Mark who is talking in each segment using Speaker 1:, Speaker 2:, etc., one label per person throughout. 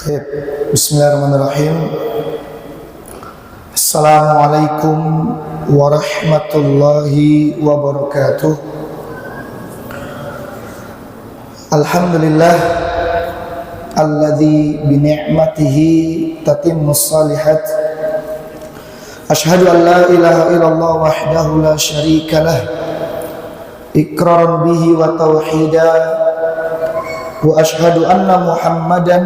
Speaker 1: Baik. Bismillahirrahmanirrahim. Assalamualaikum warahmatullahi wabarakatuh. Alhamdulillah alladzi bi ni'matihi tatimmus shalihat. Asyhadu an la ilaha illallah wahdahu la syarika lah. Iqraran bihi wa tauhida. Wa asyhadu anna Muhammadan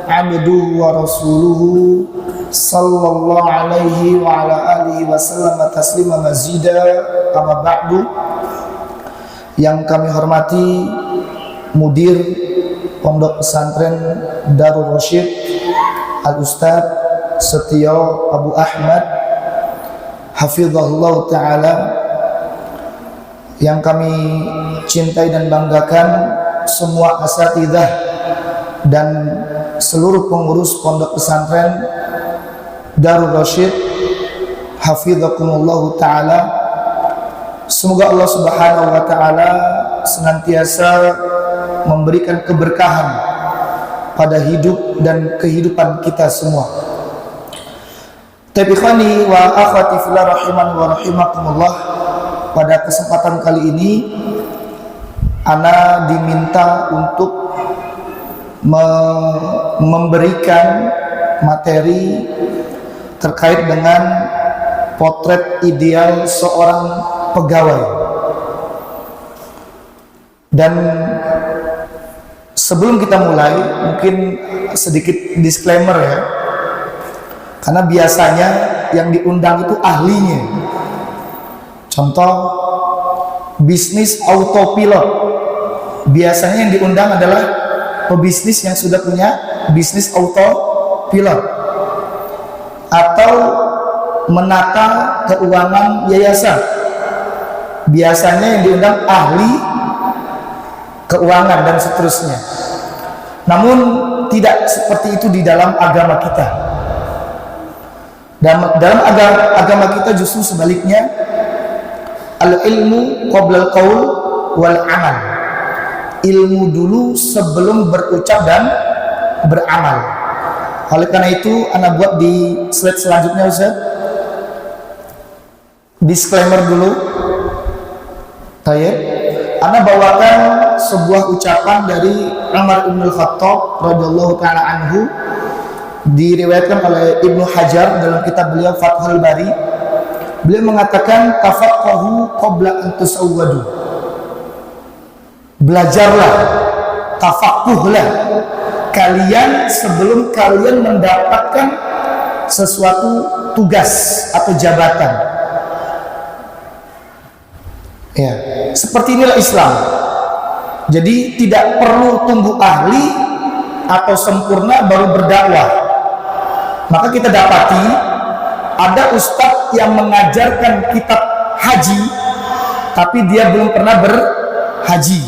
Speaker 1: abduhu wa rasuluhu sallallahu alaihi wa ala alihi wa sallam taslima mazida. Amma ba'du. Yang kami hormati Mudir Pondok Pesantren Darul Rasyid Al-Ustaz Setio Abu Ahmad hafizahullah ta'ala, yang kami cintai dan banggakan, semua asatidzah dan seluruh pengurus Pondok Pesantren Darul Rasyid hafizakumullah ta'ala. Semoga Allah subhanahu wa ta'ala senantiasa memberikan keberkahan pada hidup dan kehidupan kita semua. Tabikhani wa akhwati fillah rahimani wa rahimakumullah, pada kesempatan kali ini ana diminta untuk memberikan materi terkait dengan potret ideal seorang pegawai. Dan sebelum kita mulai, mungkin sedikit disclaimer ya, karena biasanya yang diundang itu ahlinya. Contoh, bisnis autopilot, biasanya yang diundang adalah pebisnis yang sudah punya bisnis autopilot, atau menata keuangan yayasan, biasanya yang diundang ahli keuangan dan seterusnya. Namun tidak seperti itu di dalam agama kita. Dalam agama kita justru sebaliknya, al-ilmu qabla al-qaul wal amal. Ilmu dulu sebelum berucap dan beramal. Oleh karena itu, ana buat di slide selanjutnya, Ustaz. Disclaimer dulu. Tayyib. Ana bawakan sebuah ucapan dari Umar bin Khattab radhiyallahu taala anhu, diriwayatkan oleh Ibnu Hajar dalam kitab beliau Fathul Bari. Beliau mengatakan, tafaqahu qabla an tusawwadu. Belajarlah, tafaquhlah kalian sebelum kalian mendapatkan sesuatu tugas atau jabatan. Ya, seperti inilah Islam. Jadi tidak perlu tunggu ahli atau sempurna baru berdakwah. Maka kita dapati ada ustadz yang mengajarkan kitab haji, tapi dia belum pernah berhaji.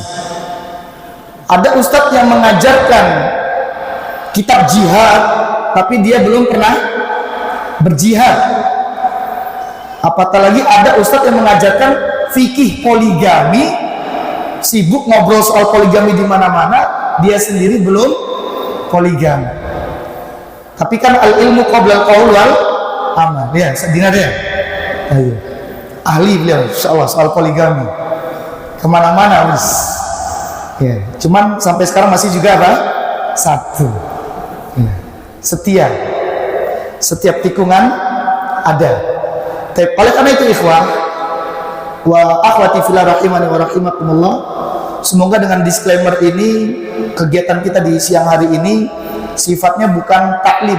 Speaker 1: Ada ustadz yang mengajarkan kitab jihad, tapi dia belum pernah berjihad. Apatah lagi ada ustadz yang mengajarkan fikih poligami, sibuk ngobrol soal poligami di mana-mana, dia sendiri belum poligami. Tapi kan al-ilmu qabla al-qaul wal amal. Ya, sedina ya. Ayo. Ahli beliau insyaallah soal poligami. Kemana-mana wis. Ya, cuman sampai sekarang masih juga apa? Satu. Ya. Setia. Setiap tikungan ada. Tapi oleh karena itu ikhwah wa akhwati fillah rahimani wa rahimakumullah, semoga dengan disclaimer ini kegiatan kita di siang hari ini sifatnya bukan taklim,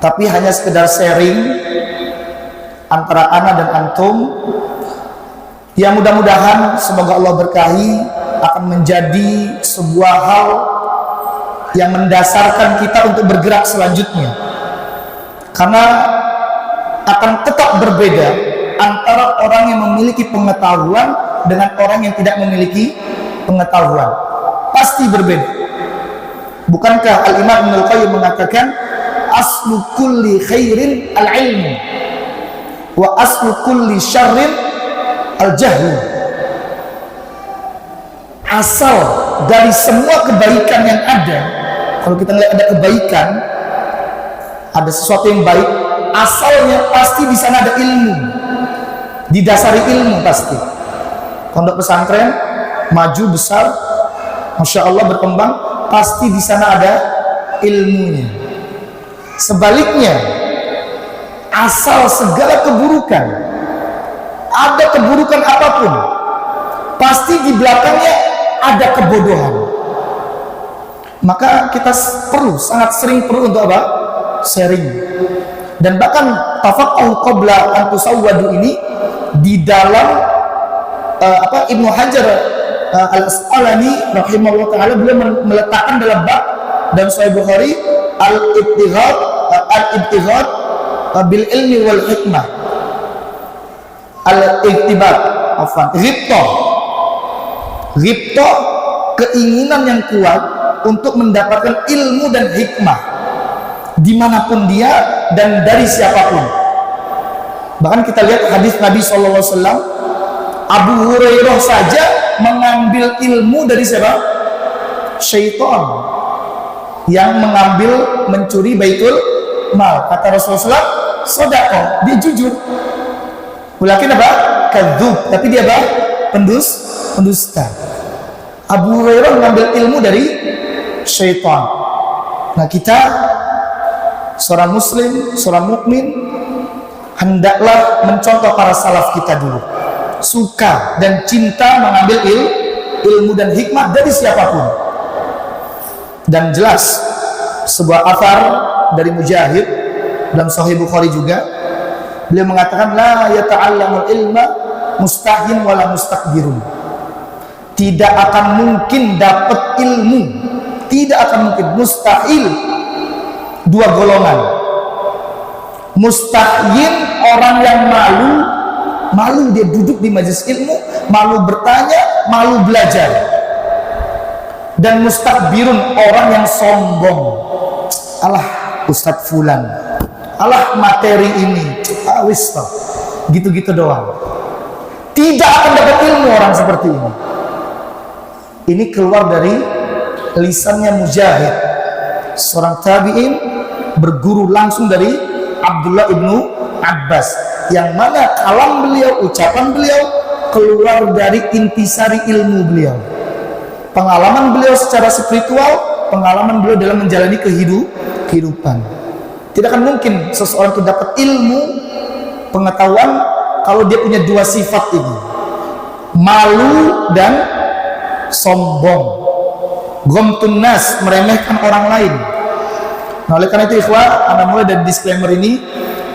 Speaker 1: tapi hanya sekedar sharing antara ana dan antum, yang mudah-mudahan semoga Allah berkahi akan menjadi sebuah hal yang mendasarkan kita untuk bergerak selanjutnya. Karena akan tetap berbeda antara orang yang memiliki pengetahuan dengan orang yang tidak memiliki pengetahuan. Pasti berbeda. Bukankah Al-Imam Ibnu Qayyim mengatakan aslu kulli khairin al-ilmu wa aslu kulli syarrin al-jahlu. Asal dari semua kebaikan yang ada Kalau kita ngelihat ada kebaikan, ada sesuatu yang baik, asalnya pasti di sana ada ilmu, didasari ilmu pasti. Pondok pesantren maju besar, masya Allah berkembang, pasti di sana ada ilmunya. Sebaliknya, asal segala keburukan, ada keburukan apapun, pasti di belakangnya ada kebodohan. Maka kita sangat sering perlu untuk apa? Sharing. Dan bahkan tafaqahu qabla an tusawwadu ini di dalam Ibnu Hajar Al-Asqalani rahimahullah taala, beliau meletakkan dalam bab dan Sahih Bukhari al-ibtighad bil ilmi wal hikmah, al-iktibat ghibta, keinginan yang kuat untuk mendapatkan ilmu dan hikmah dimanapun dia dan dari siapapun. Bahkan kita lihat hadis Nabi SAW, Abu Hurairah saja mengambil ilmu dari siapa? Syaitan yang mencuri baitul mal. Kata Rasulullah, sodako, dia jujur. Walakin apa? Kadzub, tapi dia apa? Pendusta. Abu Hurairah mengambil ilmu dari syaitan. Nah, kita seorang muslim, seorang mukmin, hendaklah mencontoh para salaf kita dulu, suka dan cinta mengambil ilmu dan hikmah dari siapapun. Dan jelas sebuah athar dari Mujahid dalam Sahih Bukhari juga, beliau mengatakan, la yata'allamul ilma mustahin wala mustakbirun. Tidak akan mungkin dapat ilmu, tidak akan mungkin, mustahil. Dua golongan. Mustahil, orang yang malu dia duduk di majelis ilmu, malu bertanya, malu belajar. Dan mustakbirun, orang yang sombong. Alah Ustadz Fulan, alah materi ini, wis gitu-gitu doang. Tidak akan dapat ilmu orang seperti ini. Ini keluar dari lisannya Mujahid, seorang tabi'in, berguru langsung dari Abdullah ibnu Abbas, yang mana kalam beliau, ucapan beliau keluar dari intisari ilmu beliau, pengalaman beliau secara spiritual, pengalaman beliau dalam menjalani kehidupan. Tidak akan mungkin seseorang itu dapat ilmu, pengetahuan, kalau dia punya dua sifat ini, malu dan sombong, ghamtun nas, meremehkan orang lain. Nah, oleh karena itu ikhwah, anda mulai dari disclaimer ini,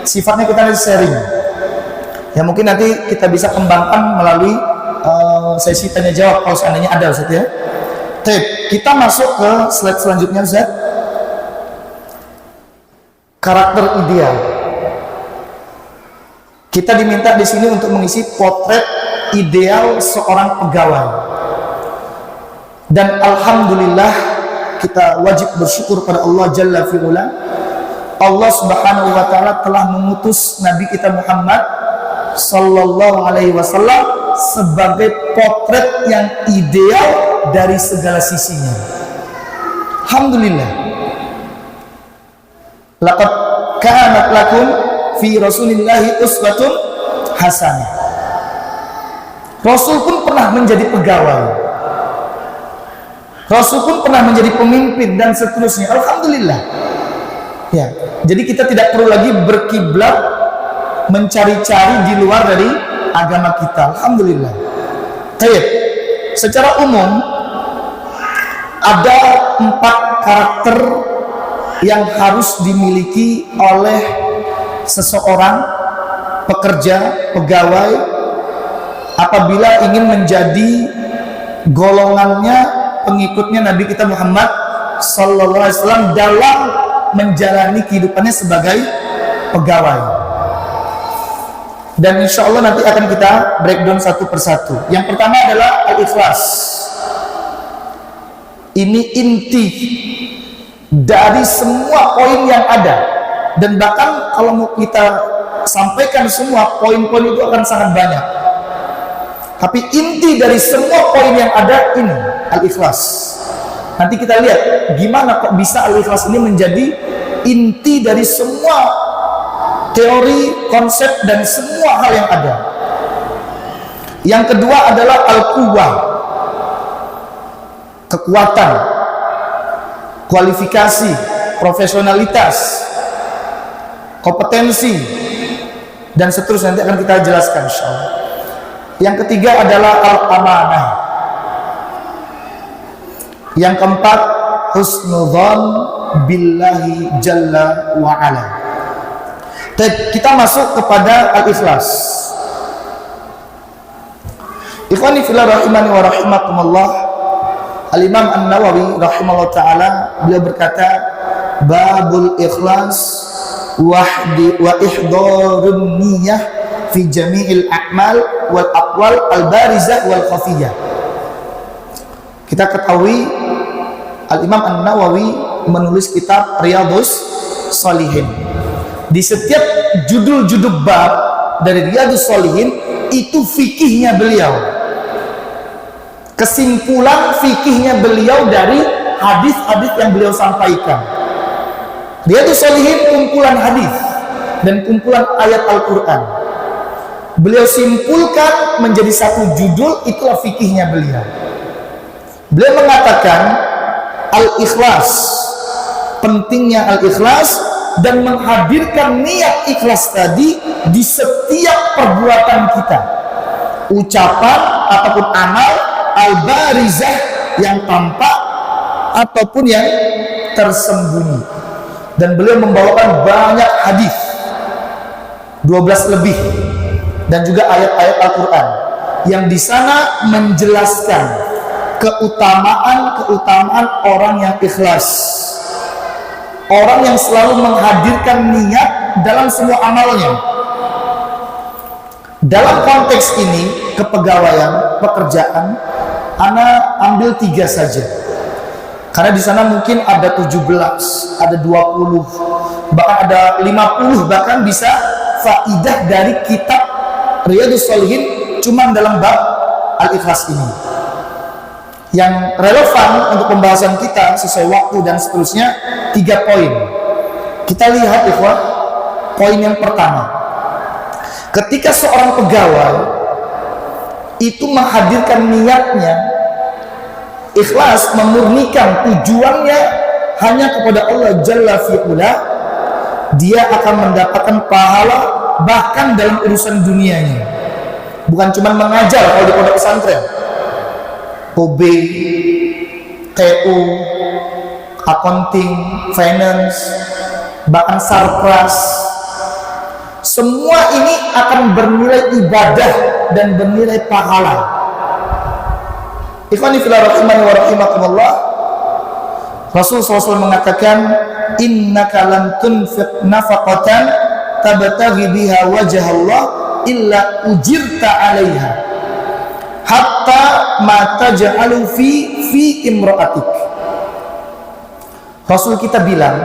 Speaker 1: sifatnya kita nanti sharing, ya mungkin nanti kita bisa kembangkan melalui sesi tanya jawab kalau seandainya ada, Ustaz ya. Kita masuk ke slide selanjutnya, Ustaz. Karakter ideal. Kita diminta di sini untuk mengisi potret ideal seorang pegawai. Dan alhamdulillah kita wajib bersyukur pada Allah Jalla fi'ula. Allah Subhanahu wa taala telah mengutus Nabi kita Muhammad sallallahu alaihi wasallam sebagai potret yang ideal dari segala sisinya. Alhamdulillah. Laqad kanat lakum fi Rasulillahi uswatun hasanah. Rasul pun pernah menjadi pegawai. Rasul pun pernah menjadi pemimpin dan seterusnya. Alhamdulillah. Ya, jadi kita tidak perlu lagi berkiblat mencari-cari di luar dari agama kita. Alhamdulillah. Baik. Secara umum ada 4 karakter yang harus dimiliki oleh seseorang pekerja, pegawai, apabila ingin menjadi golongannya, pengikutnya Nabi kita Muhammad sallallahu alaihi wasallam dalam menjalani kehidupannya sebagai pegawai. Dan insya Allah nanti akan kita breakdown satu persatu. Yang pertama adalah al-ikhlas. Ini inti dari semua poin yang ada, dan bahkan kalau mau kita sampaikan semua poin-poin itu akan sangat banyak. Tapi inti dari semua poin yang ada ini al-ikhlas. Nanti kita lihat gimana kok bisa al-ikhlas ini menjadi inti dari semua teori, konsep, dan semua hal yang ada. Yang kedua adalah al-quwwah, kekuatan, kualifikasi, profesionalitas, kompetensi, dan seterusnya. Nanti akan kita jelaskan insyaallah. Yang ketiga adalah al-amanah. Yang keempat, husnudzon billahi jalla wa ala. Kita masuk kepada al-ikhlas. Ikhwani fillah rahimani wa rahimakumullah. Al-Imam An-Nawawi rahimahullah ta'ala, beliau berkata, babul ikhlas wa ihdarun niyah fi jami'il a'mal wal aqwal al-barizah wal khafiyah. Kita ketahui Al-Imam An-Nawawi menulis kitab Riyadhus Shalihin. Di setiap judul-judul bab dari Riyadhus Shalihin itu fikihnya beliau, kesimpulan fikihnya beliau dari hadis-hadis yang beliau sampaikan. Riyadhus Shalihin kumpulan hadis dan kumpulan ayat Al-Quran. Beliau simpulkan menjadi satu judul, itulah fikihnya beliau. Beliau mengatakan al-ikhlas, pentingnya al-ikhlas dan menghadirkan niat ikhlas tadi di setiap perbuatan kita, ucapan ataupun amal, al-barizah yang tampak ataupun yang tersembunyi. Dan beliau membawakan banyak hadis, 12 lebih, dan juga ayat-ayat Al-Quran yang di sana menjelaskan keutamaan orang yang ikhlas, orang yang selalu menghadirkan niat dalam semua amalnya. Dalam konteks ini, kepegawaian, pekerjaan, ana ambil 3 saja, karena di sana mungkin ada 17, ada 20, bahkan ada 50, bahkan bisa faidah dari kitab Riyadhus Shalihin cuma dalam bab al-ikhlas ini. Yang relevan untuk pembahasan kita sesuai waktu dan seterusnya, 3 poin. Kita lihat ikhwah, poin yang pertama, ketika seorang pegawai itu menghadirkan niatnya ikhlas, memurnikan tujuannya hanya kepada Allah Jalla fi'ula, dia akan mendapatkan pahala bahkan dalam urusan dunianya. Bukan cuma mengajar kalau di pondok pesantren, OB, TU, accounting, finance, bahkan sarpras, semua ini akan bernilai ibadah dan bernilai pahala. Ikhwani fillah rahimani wa rahimakumullah, Rasul SAW mengatakan, innaka lan tunfiq nafaqatan tabtaghi biha wajha Allah illa ujirta 'alaiha hatta ma taj'alu fi imra'atik. Rasul kita bilang,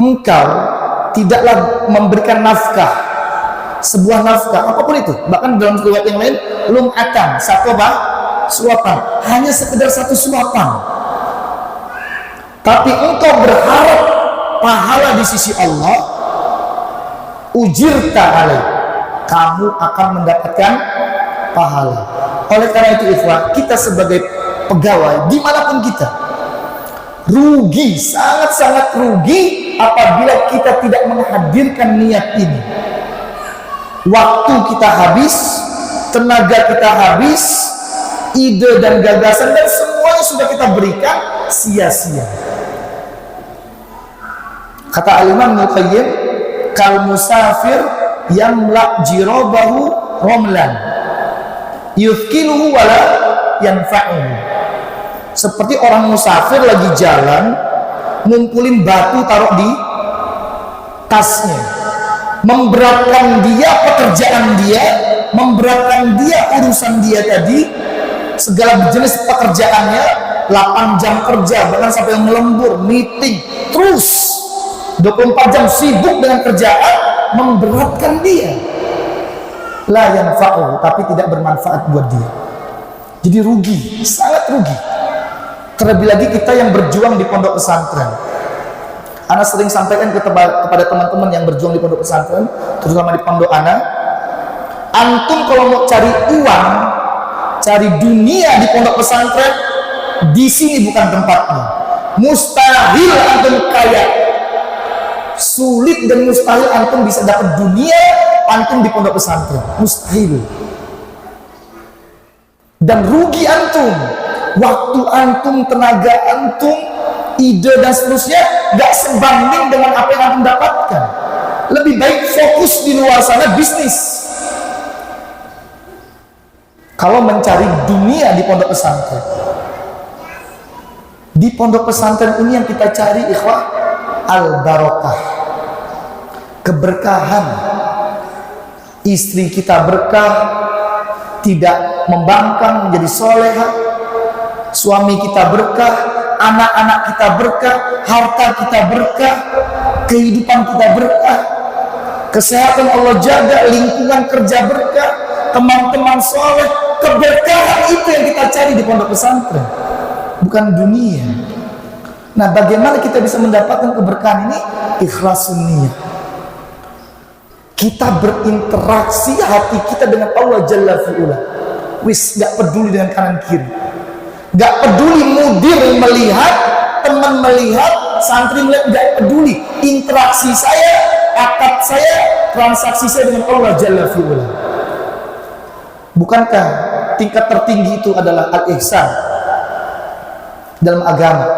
Speaker 1: engkau tidaklah memberikan nafkah, sebuah nafkah apapun itu, bahkan dalam riwayat yang lain lum'atan, satu apa? Suapan, hanya sekedar satu suapan, tapi engkau berharap pahala di sisi Allah, ujirta alaih, kamu akan mendapatkan pahala. Oleh karena itu ikhwah, kita sebagai pegawai dimanapun kita, rugi, sangat-sangat rugi apabila kita tidak menghadirkan niat ini. Waktu kita habis, tenaga kita habis, ide dan gagasan dan semuanya sudah kita berikan sia-sia. Kata Al-Imam Ibnu Qayyim, kal musafir yamla jirabahu romlan yufkiluhu wala yanfa'uhu. Seperti orang musafir lagi jalan, ngumpulin batu taruh di tasnya, memberatkan dia pekerjaan dia, memberatkan dia urusan dia tadi, segala jenis pekerjaannya, 8 jam kerja, bahkan sampai melembur, meeting, terus 24 jam sibuk dengan kerjaan, memberatkan dia. La yanfa'u, tapi tidak bermanfaat buat dia. Jadi rugi, sangat rugi. Terlebih lagi kita yang berjuang di pondok pesantren. Ana sering sampaikan kepada teman-teman yang berjuang di pondok pesantren, terutama di pondok Ana, antum kalau mau cari uang, cari dunia di pondok pesantren, di sini bukan tempatnya. Mustahil antum kaya. Sulit dan mustahil antum bisa dapat dunia antum di pondok pesantren. Mustahil. Dan rugi antum. Waktu antum, tenaga antum, ide dan seterusnya gak sebanding dengan apa yang antum dapatkan. Lebih baik fokus di luar sana bisnis. Kalau mencari dunia di pondok pesantren, di pondok pesantren ini yang kita cari ikhwah, al-barokah, keberkahan. Istri kita berkah, tidak membangkang, menjadi solehah. Suami kita berkah, anak-anak kita berkah, harta kita berkah, kehidupan kita berkah, kesehatan Allah jaga, lingkungan kerja berkah, teman-teman soleh. Keberkahan itu yang kita cari di pondok pesantren, bukan dunia. Nah, bagaimana kita bisa mendapatkan keberkahan ini? Ikhlasun niyah. Kita berinteraksi hati kita dengan Allah Jalla fi'ula. Wis, gak peduli dengan kanan kiri, gak peduli mudir melihat, teman melihat, santri melihat, gak peduli. Interaksi saya, akad saya, transaksi saya dengan Allah Jalla fi'ula. Bukankah tingkat tertinggi itu adalah al-ihsan dalam agama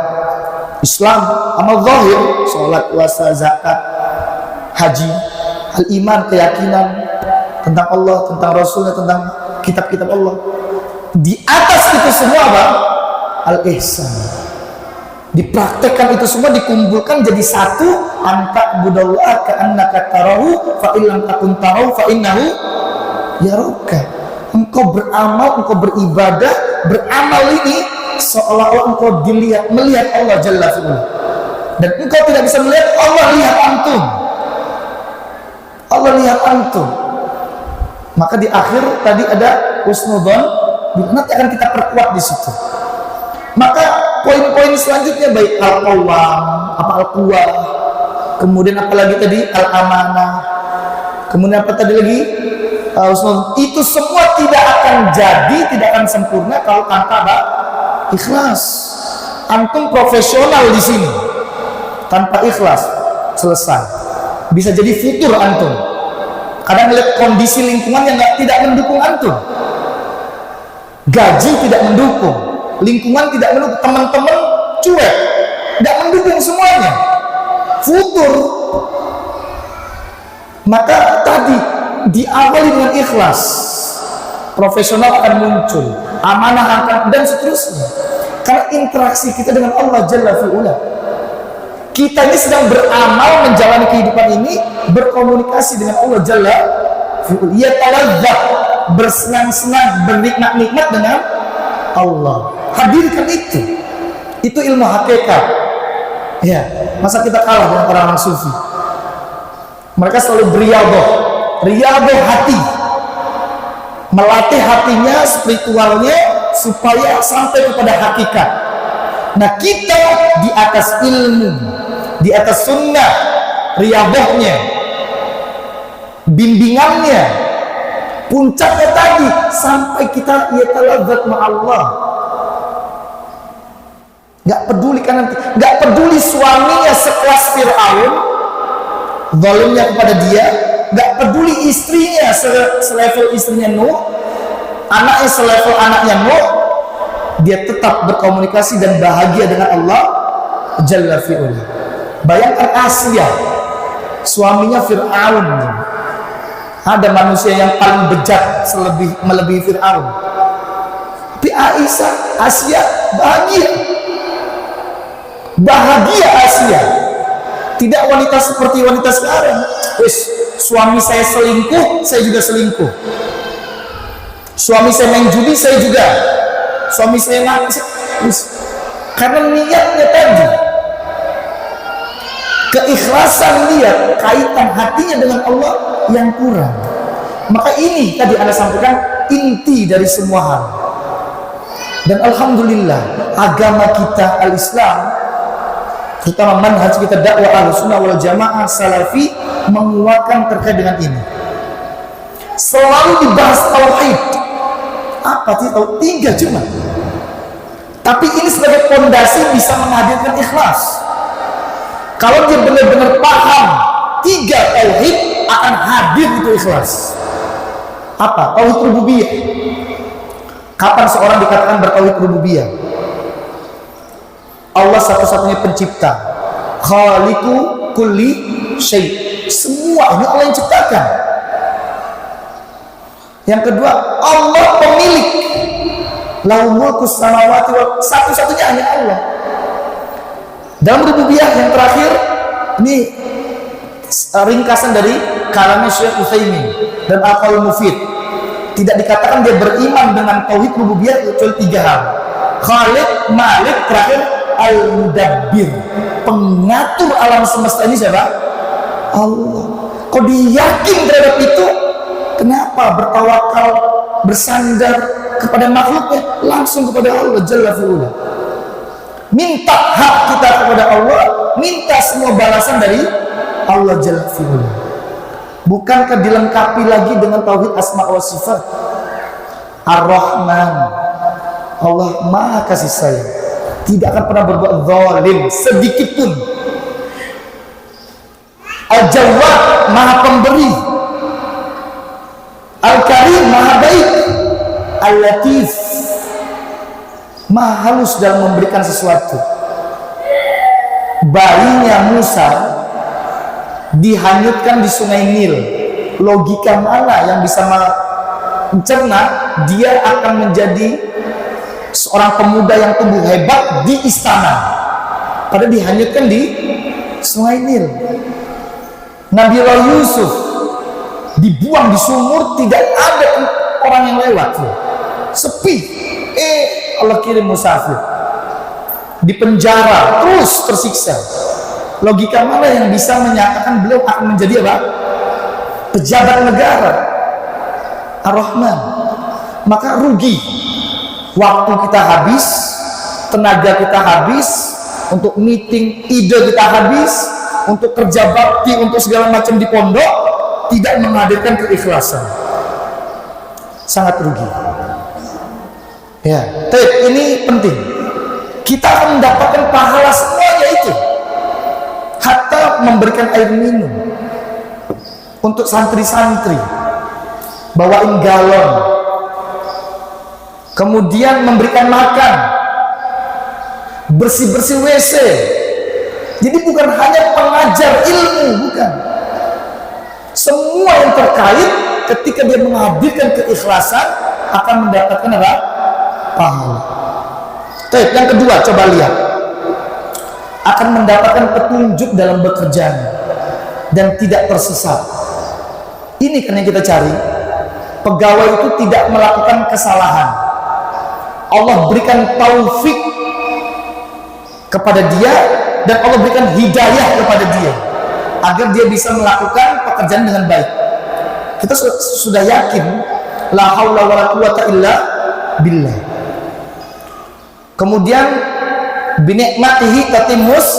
Speaker 1: Islam? Amal zahir, sholat, puasa, zakat, haji. Al-iman, keyakinan tentang Allah, tentang Rasulnya, tentang kitab-kitab Allah. Di atas itu semua apa? Al-ihsan. Dipraktekkan itu semua, dikumpulkan jadi satu. Anta budallah ka'annaka tarahu fa illam takun tarahu fa innahu yaruka. Engkau beramal, engkau beribadah, beramal ini seolah-olah engkau melihat Allah Jalla fi'ula. Dan engkau tidak bisa melihat Allah, lihat antum. Allah lihat antum. Maka di akhir tadi ada husnudzon, nanti akan kita perkuat di situ. Maka poin-poin selanjutnya baik al-qawwam, apa al-quwwah, kemudian apa lagi tadi al-amanah, kemudian apa tadi lagi itu semua tidak akan jadi, tidak akan sempurna kalau tanpa apa? Ikhlas. Antum profesional di sini, tanpa ikhlas selesai. Bisa jadi futur antum. Kadang lihat kondisi lingkungan yang tidak mendukung antum. Gaji tidak mendukung, lingkungan tidak mendukung, teman-teman cuek, tidak mendukung semuanya. Futur. Maka tadi diawali dengan ikhlas, profesional akan muncul, amanah akan, dan seterusnya. Karena interaksi kita dengan Allah Jalla fi'ula, kita ini sedang beramal menjalani kehidupan ini, berkomunikasi dengan Allah Jalla fi'ula. Ya taladzah, bersenang-senang, bernikmat-nikmat dengan Allah. Hadirkan itu ilmu hakikat. Ya, masa kita kalah dengan orang-orang sufi? Mereka selalu beriyadhah hati, melatih hatinya, spiritualnya supaya sampai kepada hakikat. Nah, kita di atas ilmu, di atas sunnah, riyadhahnya, bimbingannya, puncaknya tadi sampai kita yataladzat ma'allah. Gak peduli kan nanti, gak peduli suaminya sekelas Fir'aun, zalimnya kepada dia, gak peduli istrinya selevel istrinya Nuh, anaknya selevel anaknya Nuh, dia tetap berkomunikasi dan bahagia dengan Allah Jalla fi'ula. Bayangkan Asia, suaminya Fir'aun. Ada manusia yang paling bejat melebihi Fir'aun, tapi Aisyah, Asia bahagia Asia. Tidak wanita seperti wanita sekarang. Suami saya selingkuh, saya juga selingkuh. Suami saya main judi, saya juga. Suami saya nangis. Karena niatnya tadi, keikhlasan niat, kaitan hatinya dengan Allah yang kurang. Maka ini tadi Anda sampaikan inti dari semua hal. Dan alhamdulillah agama kita al-Islam, terutama manhaj kita dakwah Ahlussunnah wal Jamaah Salafi, menguatkan terkait dengan ini. Selalu dibahas tauhid. Apa sih tauhid? 3 cuma. Tapi ini sebagai fondasi bisa menghadirkan ikhlas. Kalau dia benar-benar paham 3 tauhid, akan hadir itu ikhlas. Apa? Tauhid rububiyah. Kapan seorang dikatakan bertauhid rububiyah? Allah satu-satunya pencipta, khaliqu kulli syai'. Semua ini Allah yang ciptakan. Yang kedua, Allah pemilik, lahu mulkus samawati wal, satu-satunya hanya Allah. Dalam rububiyah yang terakhir, ini ringkasan dari kalamnya Syekh Utsaimin dan Al-Qaul Mufid. Tidak dikatakan dia beriman dengan tauhid rububiyah kecuali 3 hal. Khaliq, Malik, terakhir Al-Mudabbir. Pengatur alam semesta ini siapa? Allah. Kok dia yakin terhadap itu? Kenapa bertawakal, bersandar kepada makhluknya, langsung kepada Allah Jalla fi'ula. Minta hak kita kepada Allah, minta semua balasan dari Allah Jalla fi'ula. Bukankah dilengkapi lagi dengan tauhid asma wa sifat? Ar-Rahman, Allah maha kasih sayang, tidak akan pernah berbuat zalim sedikit pun. Al-Jawad, maha pemberi. Al-Karim, maha baik. Al-Latif, maha halus dalam memberikan sesuatu. Bayinya Musa dihanyutkan di sungai Nil. Logika mana yang bisa mencerna dia akan menjadi seorang pemuda yang tumbuh hebat di istana, padahal dihanyutkan di sungai Nil. Nabi Allah Yusuf dibuang di sumur, tidak ada orang yang lewat, sepi. Allah kirim musafir, di penjara, terus tersiksa. Logika mana yang bisa menyatakan beliau akan menjadi apa? Pejabat negara. Ar-Rahman. Maka rugi. Waktu kita habis, tenaga kita habis, untuk meeting, ide kita habis, untuk kerja bakti, untuk segala macam di pondok, tidak menghadirkan keikhlasan. Sangat rugi. Ya, ini penting. Kita akan mendapatkan pahala semuanya itu. Hatta memberikan air minum untuk santri-santri, bawain galon, kemudian memberikan makan, bersih-bersih WC. Jadi bukan hanya pengajar ilmu, bukan. Semua yang terkait ketika dia menghadirkan keikhlasan akan mendapatkan apa? Pahala. Yang kedua, coba lihat, akan mendapatkan petunjuk dalam bekerjaan dan tidak tersesat. Ini kan yang kita cari. Pegawai itu tidak melakukan kesalahan. Allah berikan taufik kepada dia dan Allah berikan hidayah kepada dia agar dia bisa melakukan pekerjaan dengan baik. Kita sudah yakin la haula wala quwata illa billah. Kemudian binikmatihi tatimmus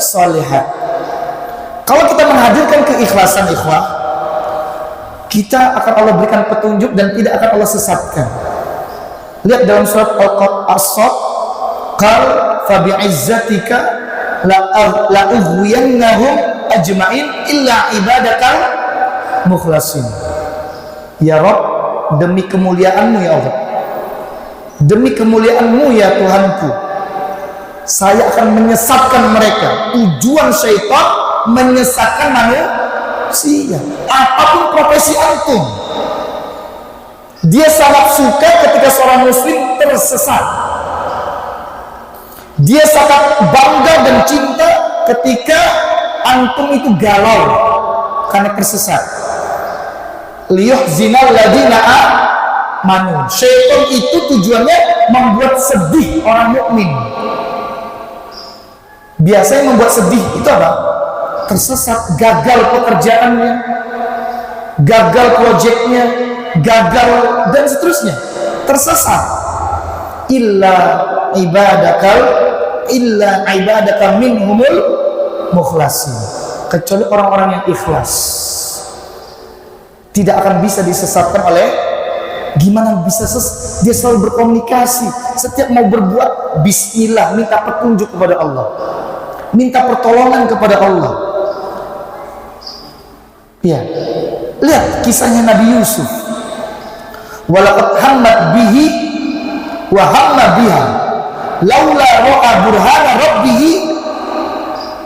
Speaker 1: sholihat. Kalau kita menghadirkan keikhlasan, ikhwah, kita akan Allah berikan petunjuk dan tidak akan Allah sesatkan. Lihat dalam surat As-Saff, qal fa bi'izzatika la ughwiyannahum ajma'in illa ibadakal mukhlasin. Ya Rabb, demi kemuliaan-Mu ya Allah, demi kemuliaan-Mu ya Tuhanku, saya akan menyesatkan mereka. Tujuan syaitan menyesatkan manusia. Apapun profesi antum, dia sangat suka ketika seorang muslim tersesat. Dia sangat bangga dan cinta ketika antum itu galau karena tersesat. Liyuhzinal ladina amanu. Syaitan itu tujuannya membuat sedih orang mukmin. Biasanya membuat sedih itu apa? Tersesat, gagal pekerjaannya, gagal proyeknya, gagal dan seterusnya, tersesat. illa ibadaka minhumul mukhlasin, kecuali orang-orang yang ikhlas. Tidak akan bisa disesatkan oleh, gimana bisa dia selalu berkomunikasi, setiap mau berbuat bismillah, minta petunjuk kepada Allah, minta pertolongan kepada Allah. Ya, lihat kisahnya Nabi Yusuf. Walaqad hammat bihi wa hamma biha laula ra'a burhana rabbih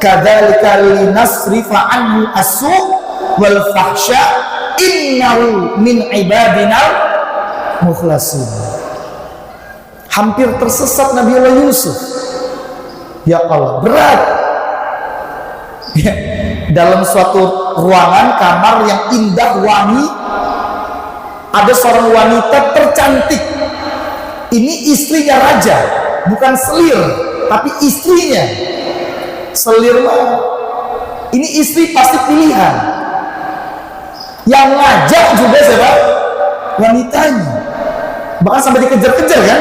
Speaker 1: kadzalika linasrifa anhu as-su' wal fahsya innahu min ibadina mukhlasin. Hampir tersesat Nabi Allah Yusuf. Ya Allah, berat. Ya, dalam suatu ruangan kamar yang indah wangi, ada seorang wanita tercantik. Ini istrinya raja, bukan selir, tapi istrinya. Selir mah, ini istri pasti pilihan. Yang ngajak juga siapa? Wanitanya. Bahkan sampai dikejar-kejar kan?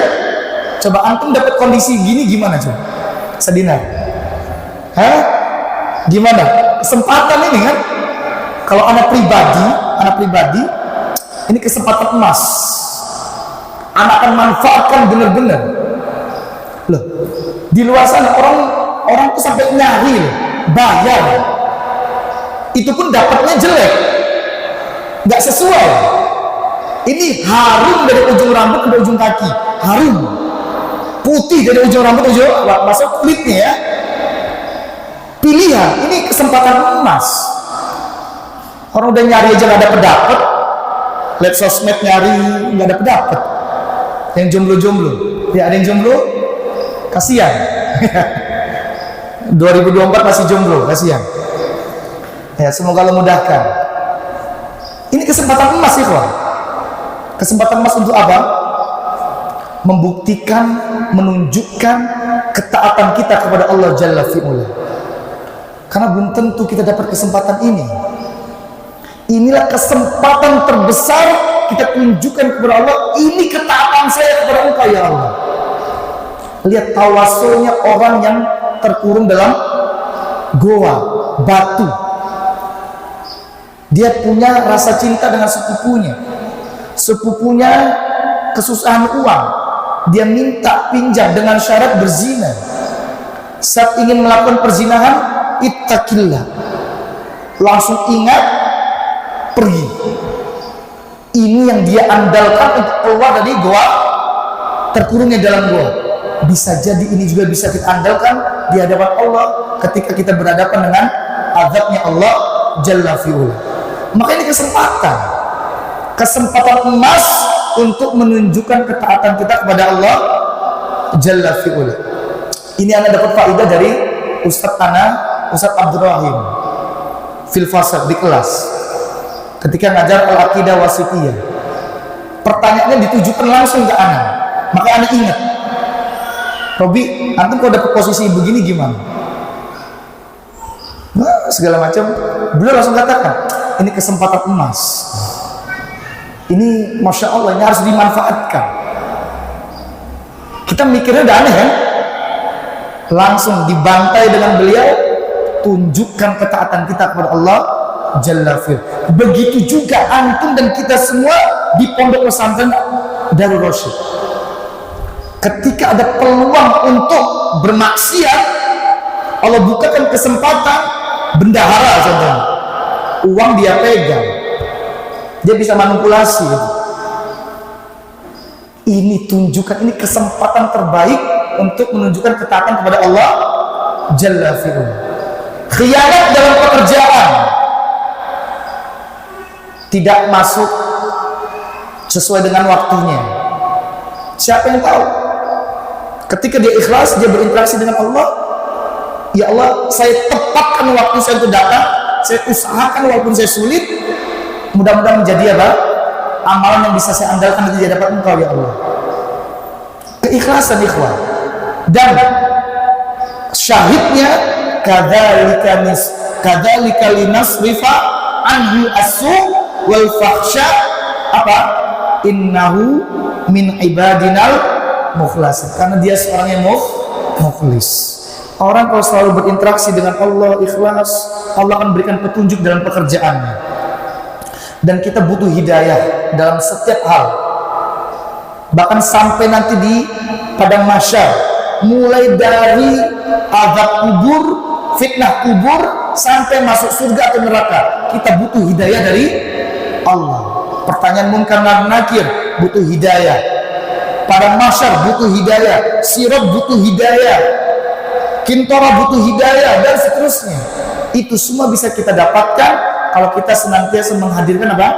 Speaker 1: Coba antum dapat kondisi gini gimana coba? Sedinar. Hah? Gimana? Kesempatan ini kan? Kalau anak pribadi, ini kesempatan emas. Anak akan manfaatkan benar-benar. Loh, di luar sana orang tuh sampai nyari, bayar. Itu pun dapatnya jelek, nggak sesuai. Ini harum dari ujung rambut ke ujung kaki, harum. Putih dari ujung rambut ujung, masuk kulitnya ya. Pilihan, ini kesempatan emas. Orang udah nyari aja nggak dapet, lihat sosmed nyari nggak dapet. Yang jomblo, ya ada yang jomblo, kasihan. 2024 masih jomblo, kasihan. Ya, semoga Allah mudahkan. Ini kesempatan emas ya, kawan. Kesempatan emas untuk apa? Membuktikan, menunjukkan ketaatan kita kepada Allah Jalla fi'ula. Karena belum tentu kita dapat kesempatan ini. Inilah kesempatan terbesar kita tunjukkan kepada Allah, ini ketaatan saya kepada Engkau ya Allah. Lihat tawasulnya orang yang terkurung dalam goa batu. Dia punya rasa cinta dengan sepupunya kesusahan uang, dia minta pinjam dengan syarat berzina. Saat ingin melakukan perzinahan, ittaqillah, langsung ingat, pergi. Ini yang dia andalkan untuk keluar dari goa, terkurungnya dalam goa. Bisa jadi ini juga bisa kita andalkan di hadapan Allah ketika kita berhadapan dengan azabnya Allah Jalla fi'ula. Maka ini kesempatan emas untuk menunjukkan ketaatan kita kepada Allah Jalla fi'ula. Ini Anda dapat faedah dari Ustaz Abdul Rahim fil fasad di kelas. Ketika ngajar Al-Aqidah Wasithiyah, pertanyaannya ditujukan langsung ke Ana. Maka Ana ingat, Robi, antum kalau dapat posisi begini gimana? Nah, segala macam. Beliau langsung katakan, ini kesempatan emas. Ini Masya Allah, ini harus dimanfaatkan. Kita mikirnya udah aneh kan? Langsung dibantai dengan beliau, tunjukkan ketaatan kita kepada Allah Jalla fi'ala. Begitu juga antum dan kita semua di pondok pesantren Darul Rasyid. Ketika ada peluang untuk bermaksiat, Allah bukakan kesempatan, bendahara contohnya, uang dia pegang, dia bisa manipulasi. Ini tunjukkan, ini kesempatan terbaik untuk menunjukkan ketaatan kepada Allah Jalla fi'ala. Khianat dalam pekerjaan, tidak masuk sesuai dengan waktunya. Siapa yang tahu? Ketika dia ikhlas, dia berinteraksi dengan Allah. Ya Allah, saya tepatkan waktu saya untuk datang, saya usahakan walaupun saya sulit. Mudah-mudahan menjadi apa? Amalan yang bisa saya andalkan di hadapan Engkau ya Allah. Keikhlasan ikhwan. Dan syahidnya kadzalika linasrifa anhu as-su' wal fahsya apa? Innahu min ibadinal Mukhlasin, karena dia seorang yang mukhlis. Orang kalau selalu berinteraksi dengan Allah ikhlas, Allah akan berikan petunjuk dalam pekerjaannya. Dan kita butuh hidayah dalam setiap hal. Bahkan sampai nanti di padang mahsyar, mulai dari azab kubur, fitnah kubur, sampai masuk surga atau neraka, kita butuh hidayah dari Allah. Pertanyaan munkar dan nakir butuh hidayah. Padang mahsyar butuh hidayah, sirat butuh hidayah, Kintora butuh hidayah, dan seterusnya. Itu semua bisa kita dapatkan kalau kita senantiasa menghadirkan apa?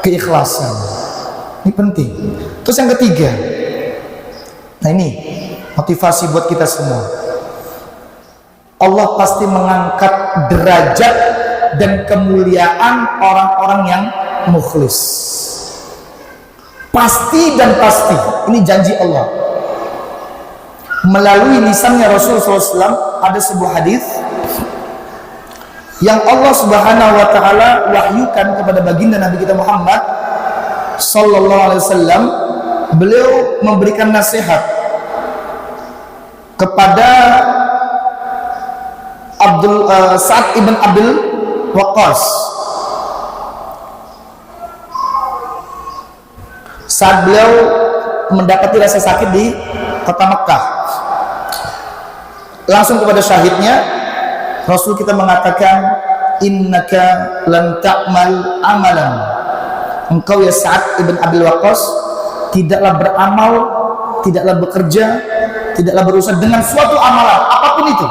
Speaker 1: Keikhlasan. Ini penting. Terus yang ketiga, nah ini motivasi buat kita semua. Allah pasti mengangkat derajat dan kemuliaan orang-orang yang mukhlis. Pasti dan pasti. Ini janji Allah. Melalui lisannya Rasulullah SAW ada sebuah hadis yang Allah Subhanahu wa taala wahyukan kepada baginda Nabi kita Muhammad sallallahu alaihi wasallam. Beliau memberikan nasihat kepada Sa'ad ibn Abil Waqqas. Saat beliau mendapati rasa sakit di kota Mekah, langsung kepada syahidnya Rasul kita mengatakan, innaka lan ta'mal amalan, engkau ya Sa'ad ibn Abil Waqqas tidaklah beramal, tidaklah bekerja, tidaklah berusaha dengan suatu amalan apapun itu,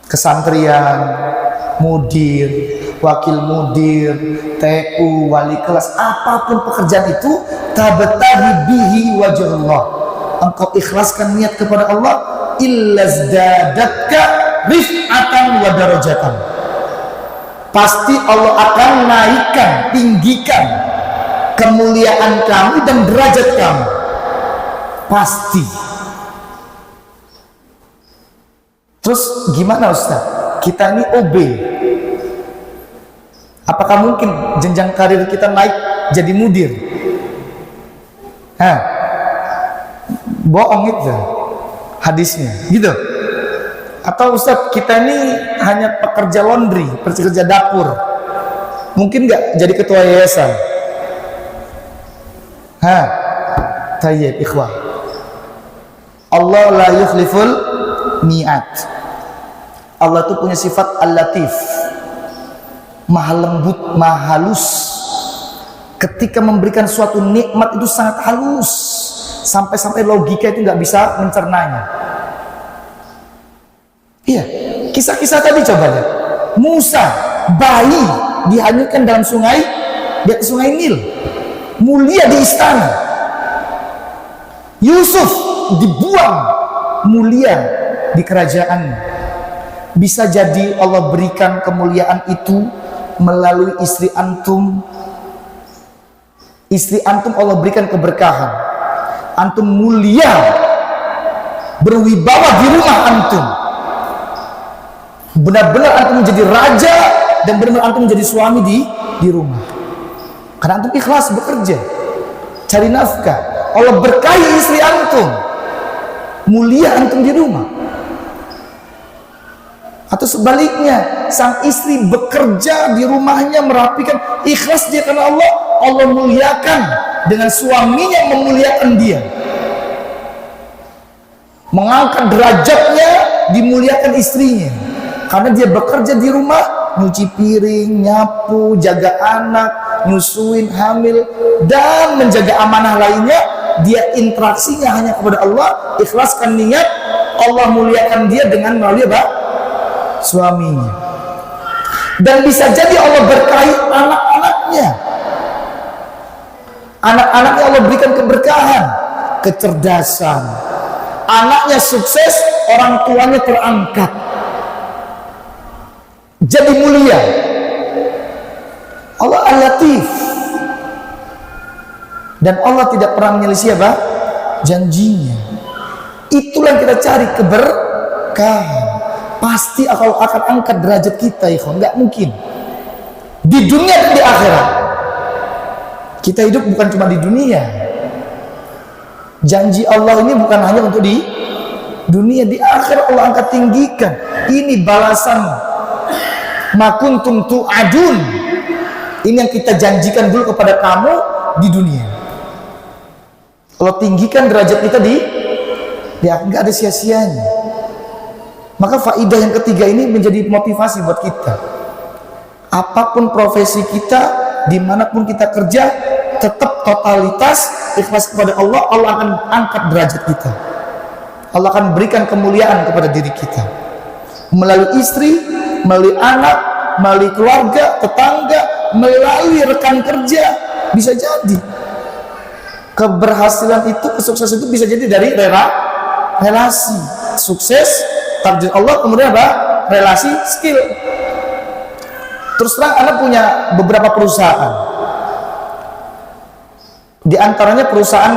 Speaker 1: kesantrian, mudir, wakil mudir, TU, wali kelas, apapun pekerjaan itu, tabtaghi bihi wajhullah, engkau ikhlaskan niat kepada Allah, illazdadatka rif'atan wa darajatan, pasti Allah akan naikkan, tinggikan kemuliaan kamu dan derajat kamu, pasti. Terus gimana Ustaz? Kita ini OB, apakah mungkin jenjang karir kita naik jadi mudir? Bohong itu hadisnya, gitu. Atau Ustaz, kita ini hanya pekerja laundry, pekerja dapur, mungkin nggak jadi ketua yayasan? Tayyib ikhwah, Allah la yukhliful mi'at. Allah itu punya sifat al-latif, maha lembut, maha halus. Ketika memberikan suatu nikmat itu sangat halus, sampai-sampai logika itu nggak bisa mencernanya. Iya, kisah-kisah tadi coba lihat. Musa, bayi dihanyutkan dalam sungai, di sungai Nil, mulia di istana. Yusuf dibuang, mulia di kerajaan. Bisa jadi Allah berikan kemuliaan itu melalui istri antum. Istri antum Allah berikan keberkahan, antum mulia, berwibawa di rumah antum, benar-benar antum menjadi raja, dan benar-benar antum menjadi suami di rumah, karena antum ikhlas bekerja, cari nafkah. Allah berkahi istri antum, mulia antum di rumah. Atau sebaliknya, sang istri bekerja di rumahnya, merapikan, ikhlas dia karena Allah, Allah muliakan dengan suaminya memuliakan dia, mengangkat derajatnya, dimuliakan istrinya karena dia bekerja di rumah, nyuci piring, nyapu, jaga anak, nyusuin, hamil, dan menjaga amanah lainnya. Dia interaksinya hanya kepada Allah, ikhlaskan niat, Allah muliakan dia dengan melalui apa? Suaminya. Dan bisa jadi Allah berkahi anak-anaknya. Anak-anaknya Allah berikan keberkahan, kecerdasan. Anaknya sukses, orang tuanya terangkat, jadi mulia. Allah Al-Latif. Dan Allah tidak pernah menyelisih apa? Janjinya. Itulah yang kita cari, keberkahan. Pasti Allah akan angkat derajat kita, ikhwan. Nggak mungkin. Di dunia dan di akhirat. Kita hidup bukan cuma di dunia, Janji Allah ini bukan hanya untuk di dunia, di akhir Allah angkat tinggikan. Ini balasan ma kuntum tu'adun. Ini yang kita janjikan dulu kepada kamu di dunia. Allah tinggikan derajat kita nggak ada sia-sianya. Maka faidah yang ketiga ini menjadi motivasi buat kita. Apapun profesi kita, dimanapun kita kerja, tetap totalitas ikhlas kepada Allah. Allah akan angkat derajat kita. Allah akan berikan kemuliaan kepada diri kita melalui istri, melalui anak, melalui keluarga, tetangga, melalui rekan kerja. Bisa jadi keberhasilan itu, kesuksesan itu bisa jadi dari relasi. Sukses takdir Allah, kemudian apa? Relasi, skill. Terus terang, Anda punya beberapa perusahaan. Di antaranya perusahaan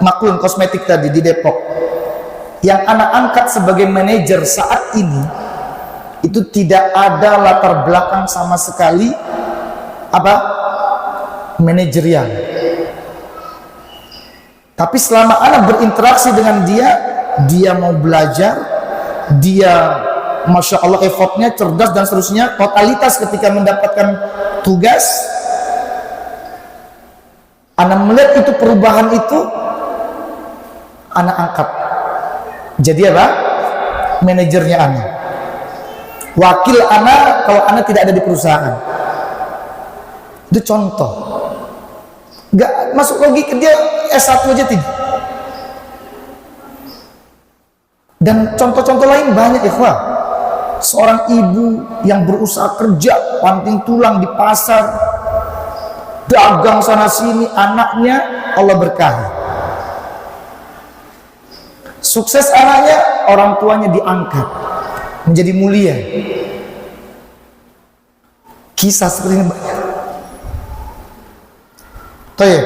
Speaker 1: Maklun Kosmetik tadi di Depok, yang anak angkat sebagai manajer saat ini itu tidak ada latar belakang sama sekali manajerial. Tapi selama anak berinteraksi dengan dia mau belajar, dia Masya Allah effortnya, cerdas dan seterusnya, totalitas ketika mendapatkan tugas. Anak melihat itu perubahan itu, anak angkat jadi apa? Manajernya anak, wakil anak kalau anak tidak ada di perusahaan. Itu contoh, nggak masuk logika, dia S1 aja tidak. Dan contoh-contoh lain banyak, ikhwah. Seorang ibu yang berusaha kerja banting tulang di pasar, dagang sana sini, anaknya Allah berkahi. Sukses anaknya, orang tuanya diangkat menjadi mulia. Kisah seperti ini banyak. Toyib.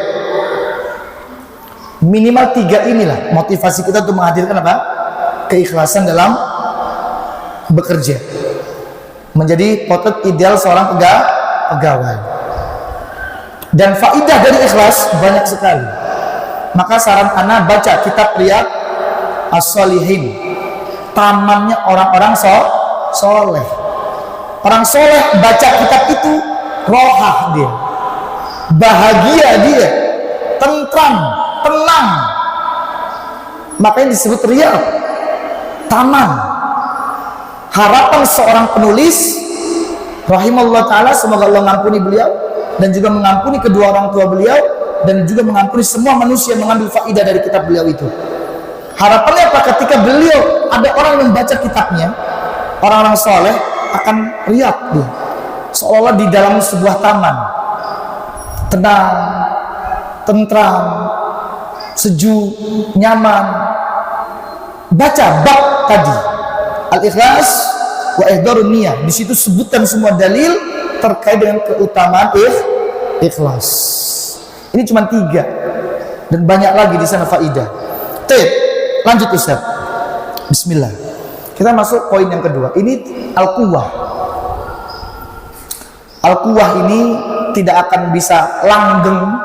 Speaker 1: Minimal 3 inilah motivasi kita untuk menghadirkan apa? Keikhlasan dalam bekerja, menjadi potret ideal seorang pegawai. Dan faidah dari ikhlas banyak sekali. Maka saran ana baca kitab Riyadh As-Shalihin, tamannya orang-orang soleh. Orang soleh baca kitab itu rohah dia, bahagia dia, tentram, tenang. Makanya disebut Riyadh, taman. Harapan seorang penulis rahimahullah ta'ala, semoga Allah mengampuni beliau dan juga mengampuni kedua orang tua beliau dan juga mengampuni semua manusia yang mengambil faidah dari kitab beliau itu. Harapannya apa? Ketika beliau ada orang yang membaca kitabnya, orang-orang soleh akan riak dia, seolah-olah di dalam sebuah taman, tenang, tentram, sejuk, nyaman. Baca bab tadi Al-Ikhlas wa ihdarun niyah. Di situ sebutkan semua dalil terkait dengan keutamaan ikhlas. Ini cuma 3 dan banyak lagi di sana faidah. Lanjut Ustaz. Bismillah. Kita masuk poin yang kedua. Ini al-quwwah. Al-quwwah ini tidak akan bisa langgeng.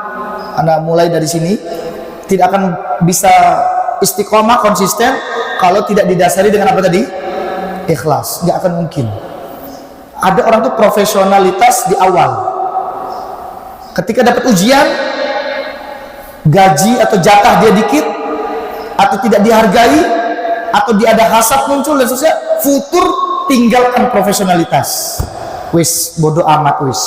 Speaker 1: Anda mulai dari sini tidak akan bisa istiqomah konsisten kalau tidak didasari dengan apa tadi? Ikhlas. Nggak akan mungkin. Ada orang tuh profesionalitas di awal, ketika dapat ujian, gaji atau jatah dia dikit atau tidak dihargai atau dia ada hasad muncul dan seterusnya, futur tinggalkan profesionalitas, wis bodoh amat wis.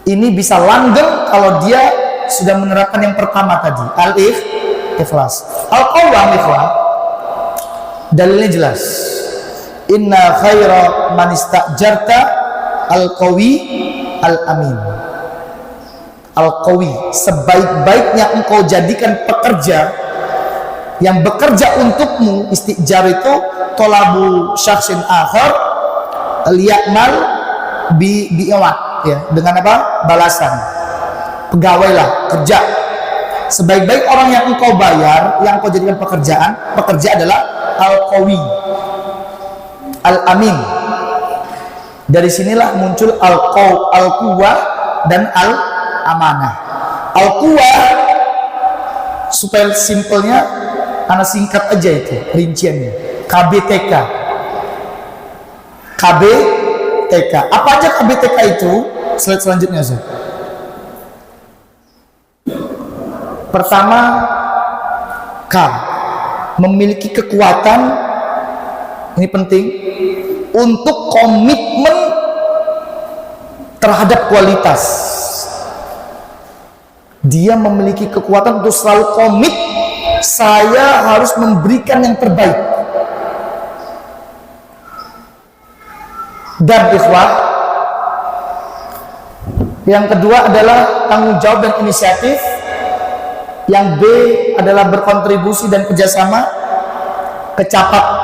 Speaker 1: Ini bisa langgeng kalau dia sudah menerapkan yang pertama tadi, al-ikhlas. Al-qawwam ikhwan, dalilnya jelas. Inna khaira man istajarta al-qawi al-amin. Al-qawi, sebaik-baiknya engkau jadikan pekerja yang bekerja untukmu. Istijar itu tolabu syakhsin akhar liya'mal bi'iwat, ya, dengan apa? Balasan. Pegawailah, kerja. Sebaik-baik orang yang engkau bayar, yang engkau jadikan pekerja adalah al-qawi al-amin. Dari sinilah muncul al-quwwah dan al-amanah. Al-quwwah Supaya simpelnya, anak singkat aja itu rinciannya. KBTK. KBTK. Apa aja KBTK itu? Slide selanjutnya, Ustaz. Pertama, K. Memiliki kekuatan, ini penting, untuk komitmen terhadap kualitas. Dia memiliki kekuatan untuk selalu komit, saya harus memberikan yang terbaik. Dan ikhwah, yang kedua adalah tanggung jawab dan inisiatif. Yang B adalah berkontribusi dan kerjasama.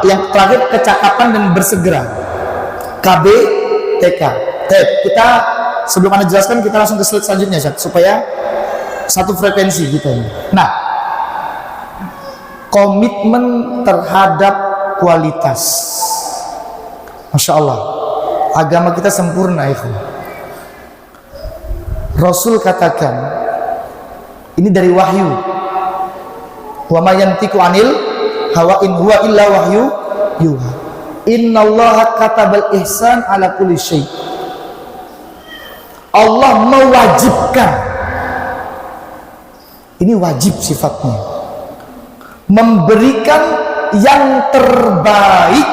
Speaker 1: Yang terakhir kecakapan dan bersegera. KBTK. Kita sebelum Anda jelaskan, kita langsung ke slide selanjutnya, supaya satu frekuensi gitu. Nah, komitmen terhadap kualitas. Masya Allah, agama kita sempurna itu. Rasul katakan, ini dari wahyu. Wa ma yantiqu anil hawa in huwa illa wahyu yuha. Innallaha katabal ihsan ala kulli syai'. Allah mewajibkan, ini wajib sifatnya, memberikan yang terbaik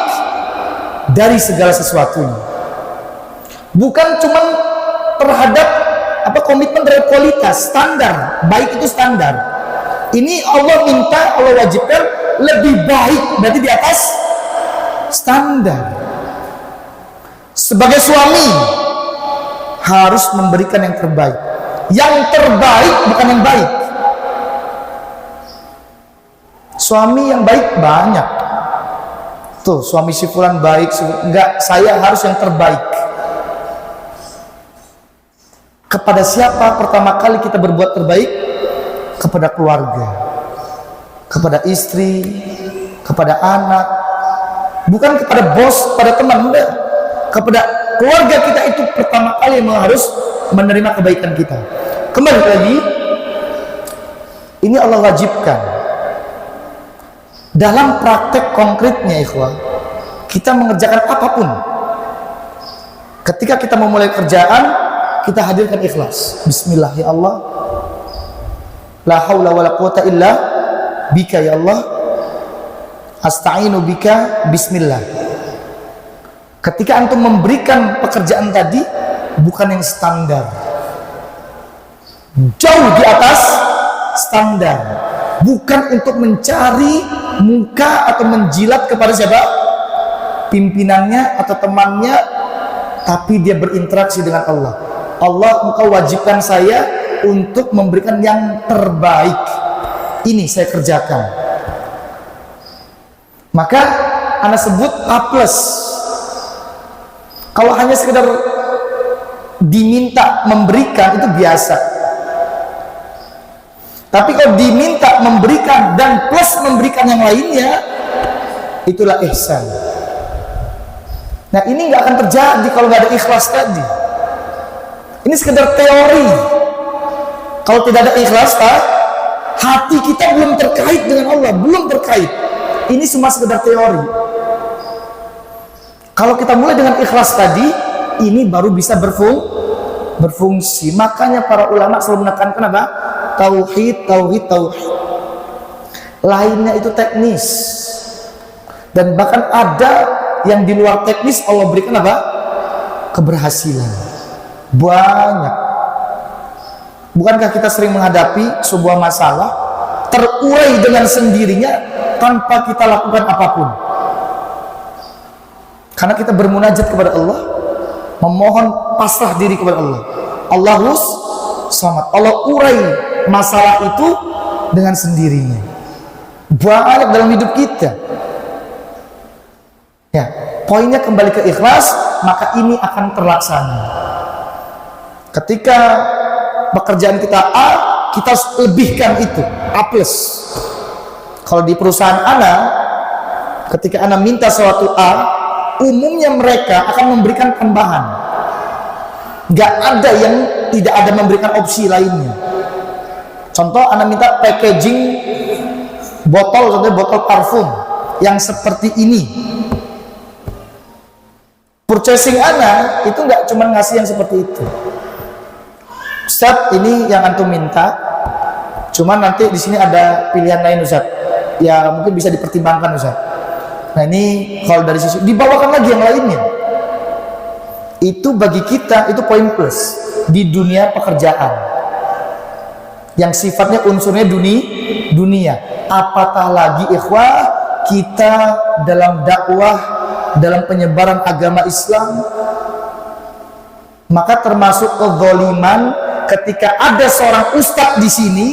Speaker 1: dari segala sesuatunya. Bukan cuma terhadap komitmen dari kualitas, standar, baik itu standar. Ini Allah minta, Allah wajibkan lebih baik, berarti di atas standar. Sebagai suami harus memberikan yang terbaik. Yang terbaik bukan yang baik. Suami yang baik banyak. Tuh, suami si fulan baik, enggak, saya harus yang terbaik. Kepada siapa pertama kali kita berbuat terbaik? Kepada keluarga, kepada istri, kepada anak, bukan kepada bos, pada teman, enggak. Kepada keluarga kita itu pertama kali yang harus menerima kebaikan kita. Kembali lagi, ini Allah wajibkan. Dalam praktek konkretnya, ikhwah, kita mengerjakan apapun. Ketika kita memulai kerjaan, kita hadirkan ikhlas. Bismillah ya Allah, la haula wala quwata illa bika ya Allah, asta'inu bika, bismillah. Ketika antum memberikan pekerjaan tadi, bukan yang standar, jauh di atas standar, bukan untuk mencari muka atau menjilat kepada siapa? Pimpinannya atau temannya, tapi dia berinteraksi dengan Allah. Allah, engkau wajibkan saya untuk memberikan yang terbaik. Ini saya kerjakan. Maka Anda sebut A+. Kalau hanya sekedar diminta memberikan, itu biasa. Tapi kalau diminta memberikan dan plus memberikan yang lainnya, itulah ihsan. Nah, ini nggak akan terjadi kalau nggak ada ikhlas tadi. Ini sekedar teori. Kalau tidak ada ikhlas, hati kita belum terkait dengan Allah, belum terkait. Ini cuma sekedar teori. Kalau kita mulai dengan ikhlas tadi, ini baru bisa berfungsi. Makanya para ulama selalu menekankan apa? Tauhid, tauhid, tauhid. Lainnya itu teknis. Dan bahkan ada yang di luar teknis Allah berikan apa? Keberhasilan. Banyak. Bukankah kita sering menghadapi sebuah masalah terurai dengan sendirinya tanpa kita lakukan apapun? Karena kita bermunajat kepada Allah, memohon pasrah diri kepada Allah. Allahus samad. Allah urai masalah itu dengan sendirinya. Banyak dalam hidup kita. Ya, poinnya kembali ke ikhlas, maka ini akan terlaksana. Ketika pekerjaan kita A, kita harus lebihkan itu A+. Kalau di perusahaan Ana, ketika Ana minta suatu A, umumnya mereka akan memberikan tambahan. Gak ada yang tidak ada memberikan opsi lainnya. Contoh, Anda minta packaging botol, contohnya botol parfum yang seperti ini. Purchasing Anda itu nggak cuma ngasih yang seperti itu. Ustaz, ini yang antum minta, cuman nanti di sini ada pilihan lain Ustaz, ya mungkin bisa dipertimbangkan Ustaz. Nah ini kalau dari sisi dibawakan lagi yang lainnya, itu bagi kita itu poin plus di dunia pekerjaan yang sifatnya unsurnya dunia. Apatah lagi ikhwah kita dalam dakwah, dalam penyebaran agama Islam. Maka termasuk kezaliman ketika ada seorang ustadz di sini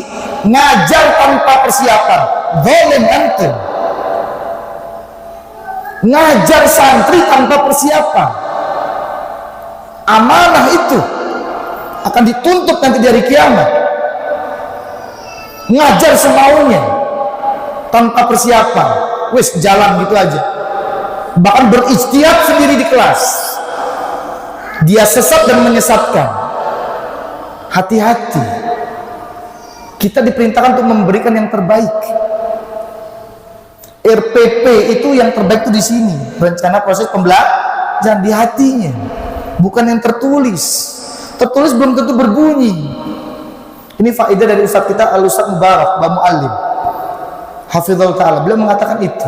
Speaker 1: ngajar tanpa persiapan. Zalim antum. Ngajar santri tanpa persiapan. Amanah itu akan dituntut nanti di hari kiamat. Ngajar semaunya tanpa persiapan, wis jalan gitu aja. Bahkan berijtihad sendiri di kelas. Dia sesat dan menyesatkan. Hati-hati. Kita diperintahkan untuk memberikan yang terbaik. RPP itu yang terbaik itu di sini, rencana proses pembelajaran di hatinya, bukan yang tertulis. Tertulis belum tentu berbunyi. Ini faedah dari Ustadz kita Al-Ustadz Mubarak Mbak Mu'allim Hafizahullah Ta'ala. Beliau mengatakan itu,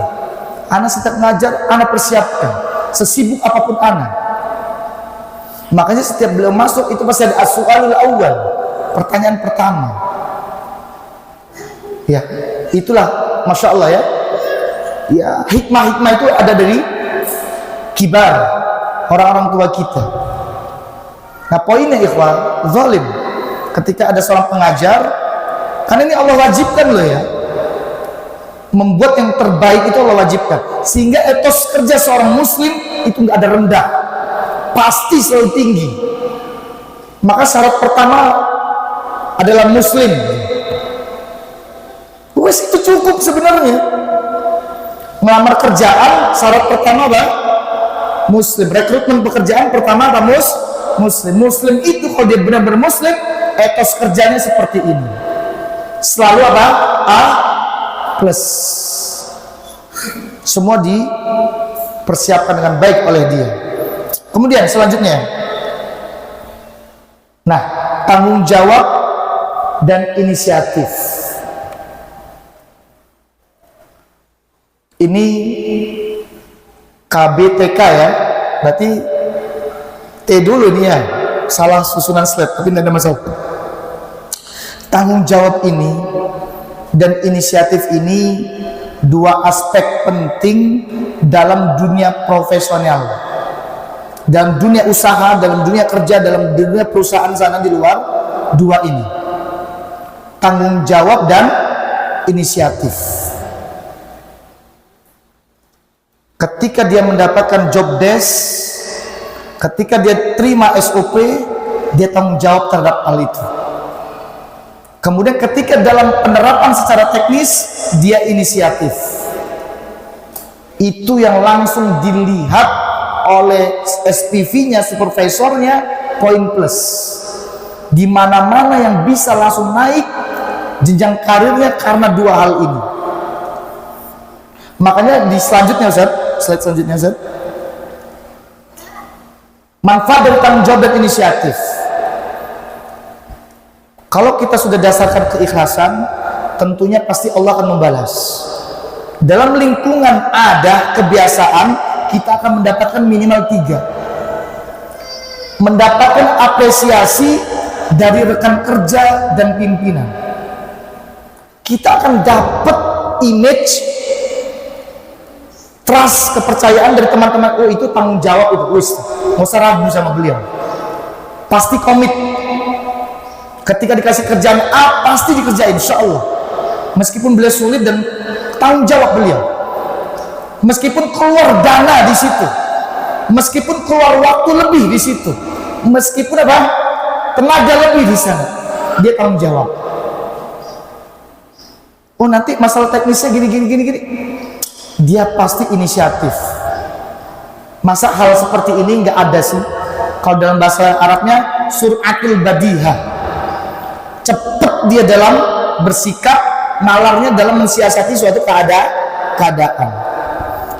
Speaker 1: anak setiap ngajar, anak persiapkan sesibuk apapun anak. Makanya setiap beliau masuk itu pasti ada as-su'alul awal, pertanyaan pertama. Ya, itulah Masya Allah ya. Ya, hikmah-hikmah itu ada dari kibar, orang-orang tua kita. Nah poinnya ikhwah, zalim ketika ada seorang pengajar, karena ini Allah wajibkan loh ya, membuat yang terbaik itu Allah wajibkan, sehingga etos kerja seorang muslim itu nggak ada rendah, pasti selalu tinggi. Maka syarat pertama adalah muslim. Wes itu cukup sebenarnya. Melamar kerjaan syarat pertama apa? Muslim. Rekrutmen pekerjaan pertama apa? Muslim. Muslim itu kalau dia benar-benar muslim, etos kerjanya seperti ini. Selalu apa? A plus. Semua dipersiapkan dengan baik oleh dia. Kemudian selanjutnya, nah, tanggung jawab dan inisiatif. Ini KBTK ya, berarti T dulu nih ya, salah susunan slide, tapi tidak ada masalah. Tanggung jawab ini dan inisiatif ini dua aspek penting dalam dunia profesional, dalam dunia usaha, dalam dunia kerja, dalam dunia perusahaan sana di luar. Dua ini, tanggung jawab dan inisiatif. Ketika dia mendapatkan job desk, ketika dia terima SOP, dia tanggung jawab terhadap hal itu. Kemudian ketika dalam penerapan secara teknis, dia inisiatif. Itu yang langsung dilihat oleh SPV-nya, supervisornya, poin plus. Di mana-mana yang bisa langsung naik jenjang karirnya karena dua hal ini. Makanya di selanjutnya Ustaz, slide selanjutnya Ustaz, manfaat dari tanggung jawab dan inisiatif. Kalau kita sudah dasarkan keikhlasan, tentunya pasti Allah akan membalas. Dalam lingkungan ada kebiasaan, kita akan mendapatkan minimal 3. Mendapatkan apresiasi dari rekan kerja dan pimpinan. Kita akan dapat image, trust, kepercayaan dari teman-teman. Oh itu tanggung jawab itu, wis, nggak usah ragu sama beliau. Pasti komit. Ketika dikasih kerjaan A, pasti dikerjain, insya Allah. Meskipun beliau sulit dan tanggung jawab beliau. Meskipun keluar dana di situ, meskipun keluar waktu lebih di situ, meskipun apa, tenaga lebih di sana, dia tanggung jawab. Oh nanti masalah teknisnya gini. Dia pasti inisiatif. Masa hal seperti ini nggak ada sih? Kalau dalam bahasa Arabnya suratul badihah, cepet dia dalam bersikap, nalarnya dalam mensiasati suatu keadaan.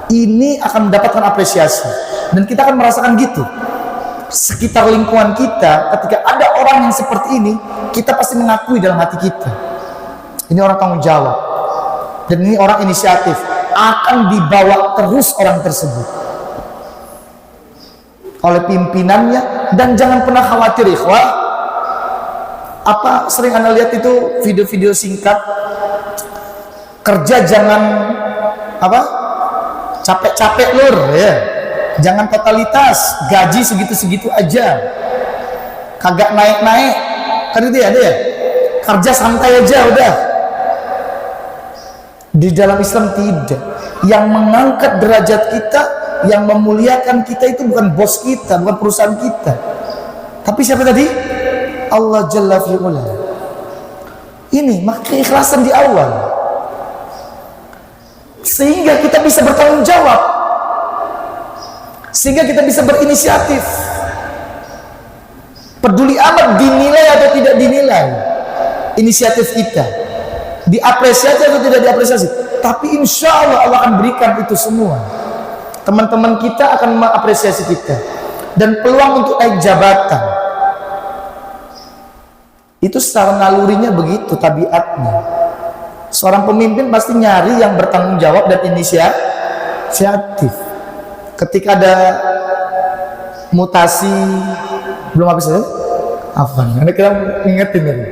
Speaker 1: Ini akan mendapatkan apresiasi, dan kita akan merasakan gitu. Sekitar lingkungan kita, ketika ada orang yang seperti ini, kita pasti mengakui dalam hati kita, ini orang tanggung jawab, dan ini orang inisiatif. Akan dibawa terus orang tersebut oleh pimpinannya. Dan jangan pernah khawatir ikhwah, apa sering Anda lihat itu video-video singkat, kerja jangan apa capek-capek lur ya, jangan totalitas, gaji segitu-segitu aja, kagak naik-naik, kan itu ya, ada ya, kerja santai aja udah. Di dalam Islam tidak. Yang mengangkat derajat kita, yang memuliakan kita itu bukan bos kita, bukan perusahaan kita, tapi siapa tadi? Allah Jalla fi'ula. Ini maka keikhlasan di awal, sehingga kita bisa bertanggung jawab, sehingga kita bisa berinisiatif, peduli amat dinilai atau tidak dinilai inisiatif kita, diapresiasi atau tidak diapresiasi. Tapi insya Allah Allah akan berikan itu semua. Teman-teman kita akan mengapresiasi kita, dan peluang untuk naik jabatan itu secara nalurinya begitu, tabiatnya. Seorang pemimpin pasti nyari yang bertanggung jawab dan inisiatif. Ketika ada mutasi, belum habis ya? Apa? Anda kira ingetin ini?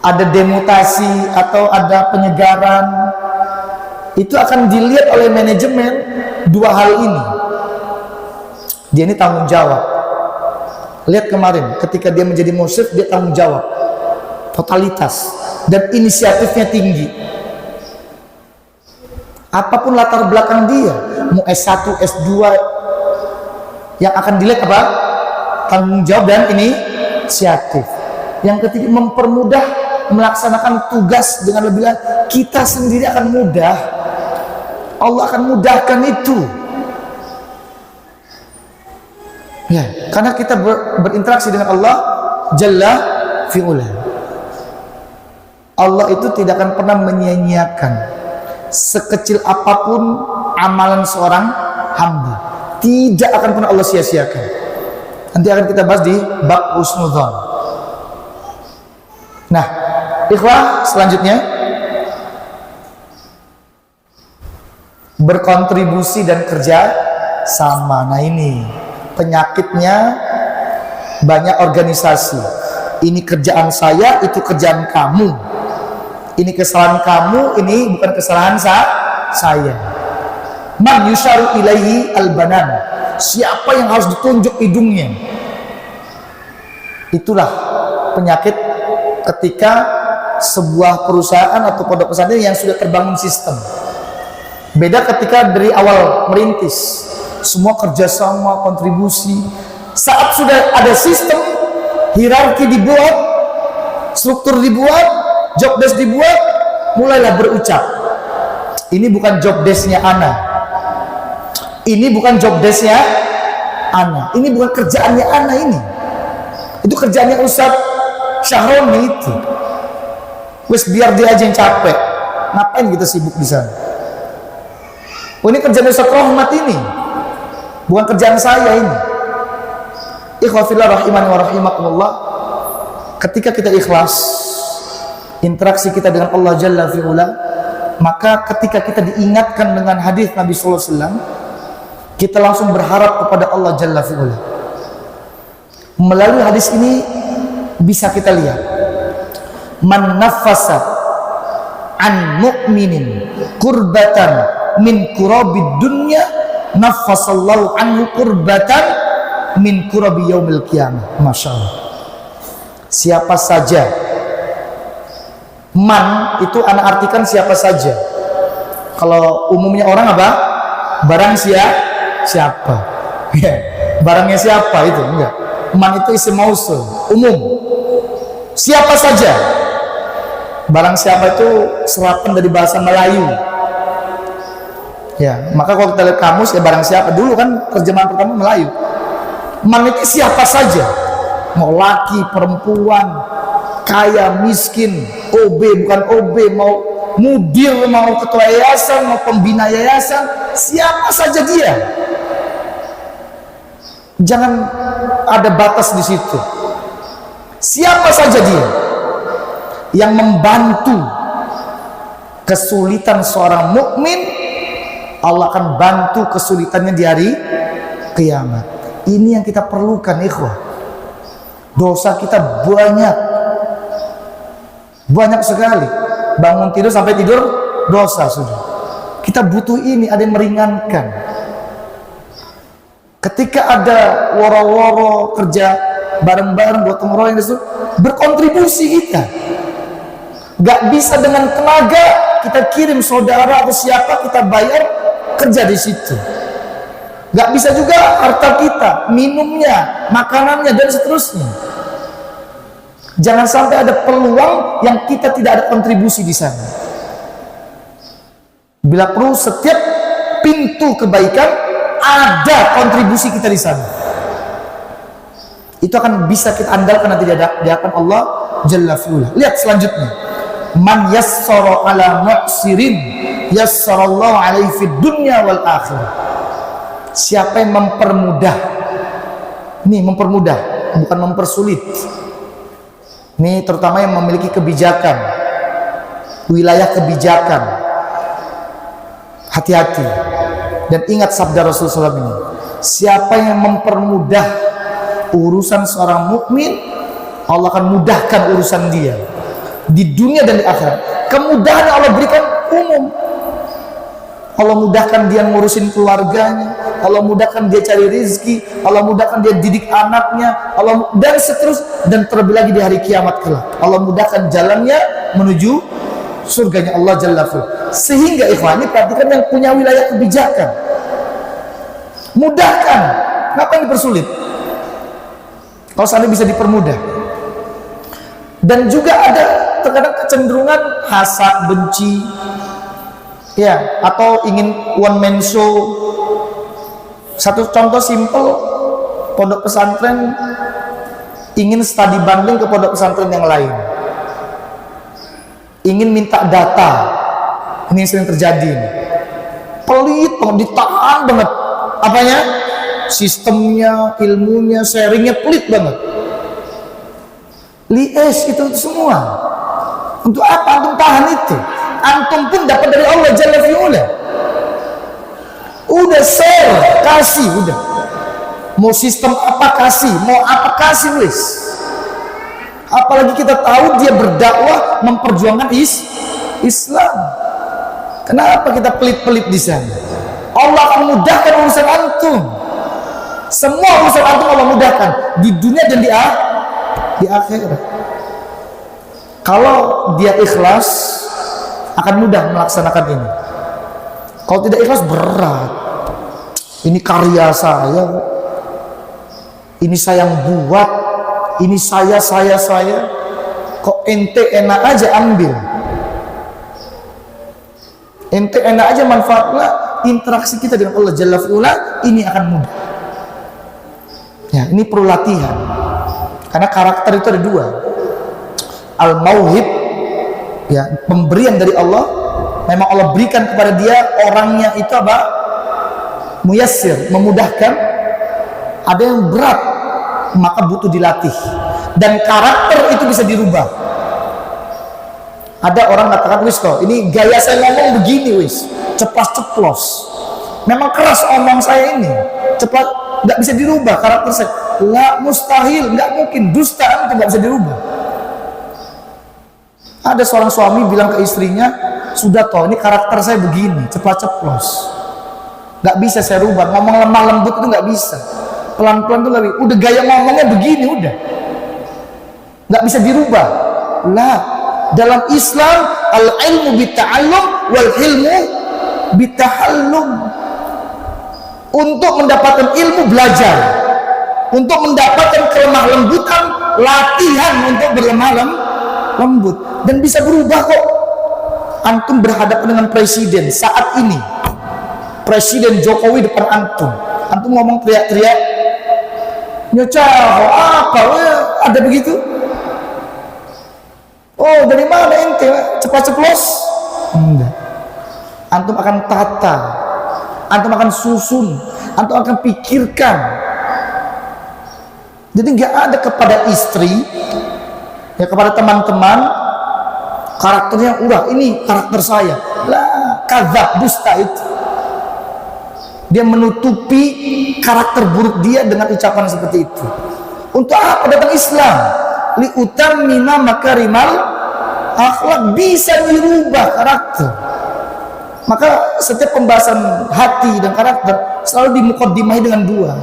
Speaker 1: Ada demutasi atau ada penyegaran, itu akan dilihat oleh manajemen dua hal ini. Dia ini tanggung jawab. Lihat kemarin ketika dia menjadi musyrif, dia tanggung jawab, totalitas, dan inisiatifnya tinggi. Apapun latar belakang dia, mau S1, S2, yang akan dilihat apa? Tanggung jawab dan inisiatif. Yang ketiga, mempermudah melaksanakan tugas dengan lebih lanjut. Kita sendiri akan mudah, Allah akan mudahkan itu ya, karena kita berinteraksi dengan Allah Jalla fi'ula. Allah itu tidak akan pernah menyia-nyiakan sekecil apapun amalan seorang hamba, tidak akan pernah Allah sia-siakan. Nanti akan kita bahas di bab husnudzon. Nah, ikhwah, selanjutnya berkontribusi dan kerja sama. Nah, ini penyakitnya banyak organisasi. Ini kerjaan saya, itu kerjaan kamu. Ini kesalahan kamu, ini bukan kesalahan saya. Man yusharu ilaihi albanan. Siapa yang harus ditunjuk hidungnya? Itulah penyakit ketika sebuah perusahaan atau pondok pesantren yang sudah terbangun sistem. Beda ketika dari awal merintis, semua kerjasama, kontribusi. Saat sudah ada sistem, hierarki dibuat, struktur dibuat, job desk dibuat, mulailah berucap, ini bukan job desknya Ana, ini bukan job desknya Ana, ini bukan kerjaannya Ana, itu kerjaannya Ustadz Syahroni itu. Wes biar dia aja yang capek, ngapain kita sibuk di sana? Oh, ini kerjaan Ustadz Rahmat, ini bukan kerjaan saya ini. Ikhwafillah rahimani wa rahimakumullah. Ketika kita ikhlas interaksi kita dengan Allah Jalla fi'ula, maka ketika kita diingatkan dengan hadis Nabi sallallahu alaihi wasallam, kita langsung berharap kepada Allah Jalla fi'ula. Melalui hadis ini bisa kita lihat, man nafasa an mu'minin kurbatan min kurabid dunya nafasallahu anhu kurbatan min kurabi yaumil qiyamah. Masya Allah. Siapa saja, man itu anak artikan siapa saja. Kalau umumnya orang apa? Barang siapa? Barangnya siapa itu? Enggak. Man itu isim mausul, umum. Siapa saja. Barang siapa itu serapan dari bahasa Melayu. Ya, maka kalau kita lihat kamus ya barang siapa, dulu kan terjemahan pertama Melayu. Man itu siapa saja, mau laki, perempuan, kaya, miskin, OB, bukan OB, mau mudir, mau ketua yayasan, mau pembina yayasan, siapa saja dia. Jangan ada batas di situ. Siapa saja dia yang membantu kesulitan seorang mukmin, Allah akan bantu kesulitannya di hari kiamat. Ini yang kita perlukan, ikhwah. Dosa kita banyak sekali. Bangun tidur sampai tidur dosa sudah. Kita butuh ini, ada yang meringankan. Ketika ada woro-woro kerja bareng-bareng, gotong royong itu berkontribusi kita. Gak bisa dengan tenaga kita kirim saudara atau siapa kita bayar kerja di situ. Gak bisa juga harta kita, minumnya, makanannya dan seterusnya. Jangan sampai ada peluang yang kita tidak ada kontribusi di sana. Bila perlu setiap pintu kebaikan ada kontribusi kita di sana. Itu akan bisa kita andalkan nanti di hadapan Allah Jalla fi'ula. Lihat selanjutnya. Man yassara ala mu'sirin yassarallahu alaihi fid dunya wal akhirah. Siapa yang mempermudah, ini mempermudah, bukan mempersulit. Ini terutama yang memiliki kebijakan, wilayah kebijakan. Hati-hati. Dan ingat sabda Rasulullah SAW ini. Siapa yang mempermudah urusan seorang mukmin, Allah akan mudahkan urusan dia di dunia dan di akhirat. Kemudahan yang Allah berikan umum. Allah mudahkan dia ngurusin keluarganya, Allah mudahkan dia cari rezeki, Allah mudahkan dia didik anaknya, Allah dan seterusnya, dan terlebih lagi di hari kiamat kelak. Allah mudahkan jalannya menuju surganya Allah Jalla fi'ala. Sehingga ikhwan, ini perhatikan yang punya wilayah kebijakan. Mudahkan. Kenapa yang dipersulit? Kalau seandainya bisa dipermudah. Dan juga ada terkadang kecenderungan hasad, benci, ya, atau ingin one man show. Satu contoh simpel, pondok pesantren ingin studi banding ke pondok pesantren yang lain, ingin minta data. Ini yang sering terjadi. Pelit banget, ditahan banget apanya, sistemnya, ilmunya, sharingnya pelit banget. Lies itu semua. Untuk apa antum tahan itu? Antum pun dapat dari Allah Jalla fi'ula. Udah share, kasih, udah. Mau sistem apa kasih, mau apa kasih, wis. Apalagi kita tahu dia berdakwah memperjuangkan Islam. Kenapa kita pelit-pelit di sana? Allah akan mudahkan urusan antum. Semua urusan antum Allah mudahkan di dunia dan di akhirat. Kalau dia ikhlas, akan mudah melaksanakan ini. Kalau tidak ikhlas, berat. Ini karya saya, ini saya yang buat, ini saya. Kok ente enak aja ambil, ente enak aja manfaatnya. Interaksi kita dengan Allah Jalla fi'ula ini akan mudah. Ya, ini perlu latihan. Karena karakter itu ada dua. Al-mauhib, ya, pemberian dari Allah. Memang Allah berikan kepada dia, orangnya itu apa? Muyassir, memudahkan. Ada yang berat, maka butuh dilatih. Dan karakter itu bisa dirubah. Ada orang katakan, wis kok, ini gaya saya ngomong begini, wis, ceplas-ceplos. Memang keras omong saya ini, cepat, nggak bisa dirubah karakter saya. Lah, mustahil, nggak mungkin, dusta itu nggak bisa dirubah. Ada seorang suami bilang ke istrinya, sudah toh, ini karakter saya begini, ceplas-ceplos, nggak bisa saya rubah. Ngomong lemah lembut itu nggak bisa, pelan-pelan tuh nggak bisa. Udah gaya ngomongnya begini, udah nggak bisa dirubah. Lah, dalam Islam al-ilmu bita'allum wal ilmu bitahallum. Untuk mendapatkan ilmu belajar, untuk mendapatkan kelemah lembutan latihan untuk berlemah lembut. Dan bisa berubah kok. Antum berhadapan dengan presiden saat ini, Presiden Jokowi depan antum ngomong teriak-teriak, nyocaho apa, ada begitu? Oh, dari mana ente? Cepat ceplos? Enggak. Antum akan tata, antum akan susun, antum akan pikirkan. Jadi nggak ada kepada istri, ya kepada teman-teman, karakternya udah ini karakter saya. Lah, kadzab, dusta itu. Dia menutupi karakter buruk dia dengan ucapan seperti itu. Untuk apa datang Islam? Li utammima makarimal akhlak, bisa dirubah karakter. Maka setiap pembahasan hati dan karakter selalu dimuqaddimahi dengan dua.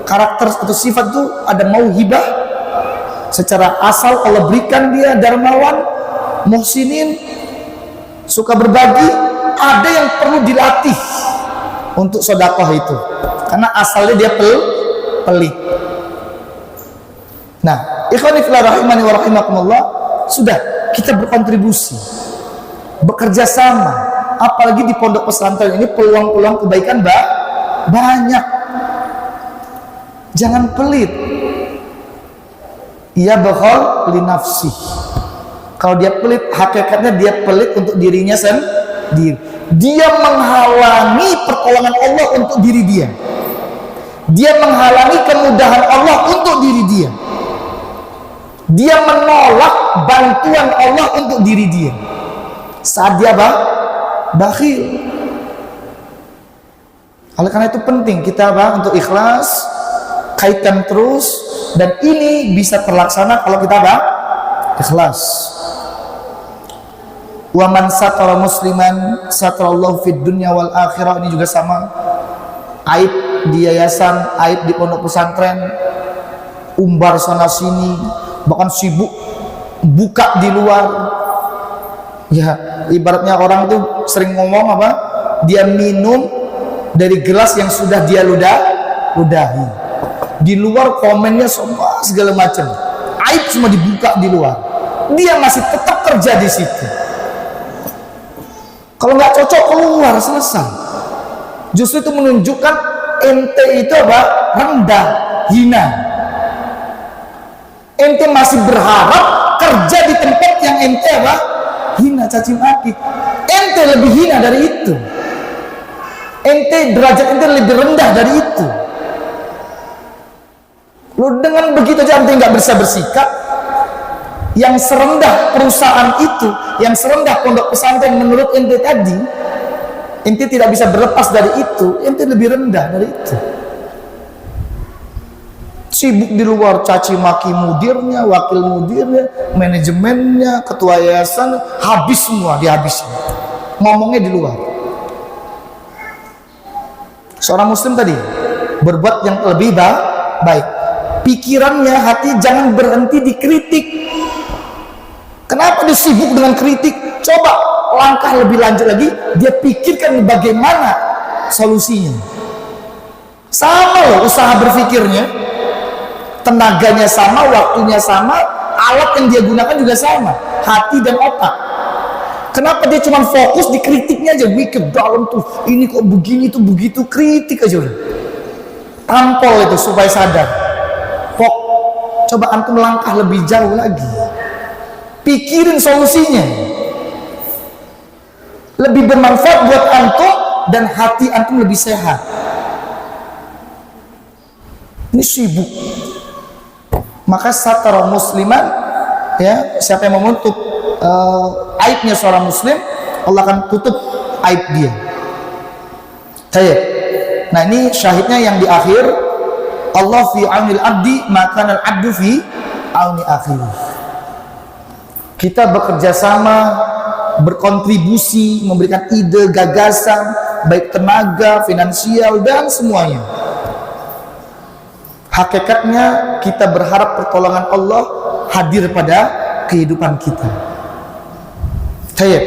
Speaker 1: Karakter atau sifat itu ada mauhibah, secara asal Allah berikan dia, dermawan, muhsinin, suka berbagi. Ada yang perlu dilatih untuk sedekah itu, karena asalnya dia pelit. Nah, ikhwani fillah rahimani wa rahimakumullah, sudah kita berkontribusi, bekerja sama, apalagi di pondok pesantren ini peluang-peluang kebaikan banyak. Jangan pelit. Ia bakhal li nafsi. Kalau dia pelit, hakikatnya dia pelit untuk dirinya sendiri. Dia menghalangi pertolongan Allah untuk diri dia. Dia menghalangi kemudahan Allah untuk diri dia. Dia menolak bantuan Allah untuk diri dia. Saat dia bakhil. Oleh karena itu penting kita untuk ikhlas, kaitkan terus, dan ini bisa terlaksana kalau kita ikhlas. Wa man satara musliman satarallahu fid dunya wal akhirah, ini juga sama. Aib di yayasan, aib di pondok pesantren, umbar sana sini, bahkan sibuk buka di luar. Ya, ibaratnya orang itu sering ngomong apa? Dia minum dari gelas yang sudah dia ludahi. Di luar komennya semua segala macam, aib semua dibuka di luar. Dia masih tetap kerja di situ. Kalau nggak cocok keluar, selesai. Justru itu menunjukkan ente itu apa? Rendah, hina. Ente masih berharap kerja di tempat yang ente apa? Hina, caci maki. Ente lebih hina dari itu. Ente derajat ente lebih rendah dari itu. Lo dengan begitu aja ente nggak bisa bersikap. Yang serendah perusahaan itu, yang serendah pondok pesantren menurut ente tadi, ente tidak bisa berlepas dari itu. Ente lebih rendah dari itu. Sibuk di luar, caci maki mudirnya, wakil mudirnya, manajemennya, ketua yayasan, habis semua, dihabisin. Ngomongnya di luar. Seorang muslim tadi berbuat yang lebih baik. Pikirannya, hati jangan berhenti dikritik. Kenapa dia sibuk dengan kritik? Coba langkah lebih lanjut lagi, dia pikirkan bagaimana solusinya. Sama loh usaha berpikirnya, tenaganya sama, waktunya sama, alat yang dia gunakan juga sama, hati dan otak. Kenapa dia cuma fokus di kritiknya aja, mikir dalam tuh, ini kok begini tuh begitu, kritik aja udah. Tampol itu supaya sadar. Coba antum langkah lebih jauh lagi, pikirin solusinya, lebih bermanfaat buat antum dan hati antum lebih sehat. Ini sibuk. Maka satara musliman, ya, siapa yang menutup aibnya seorang muslim, Allah akan tutup aib dia. Tayyib. Nah, ini syahidnya yang di akhir, Allah fi aunil abdi maka al abdu fi auni akhihi. Kita bekerja sama, berkontribusi, memberikan ide, gagasan, baik tenaga, finansial, dan semuanya. Hakikatnya kita berharap pertolongan Allah hadir pada kehidupan kita. Tayyib.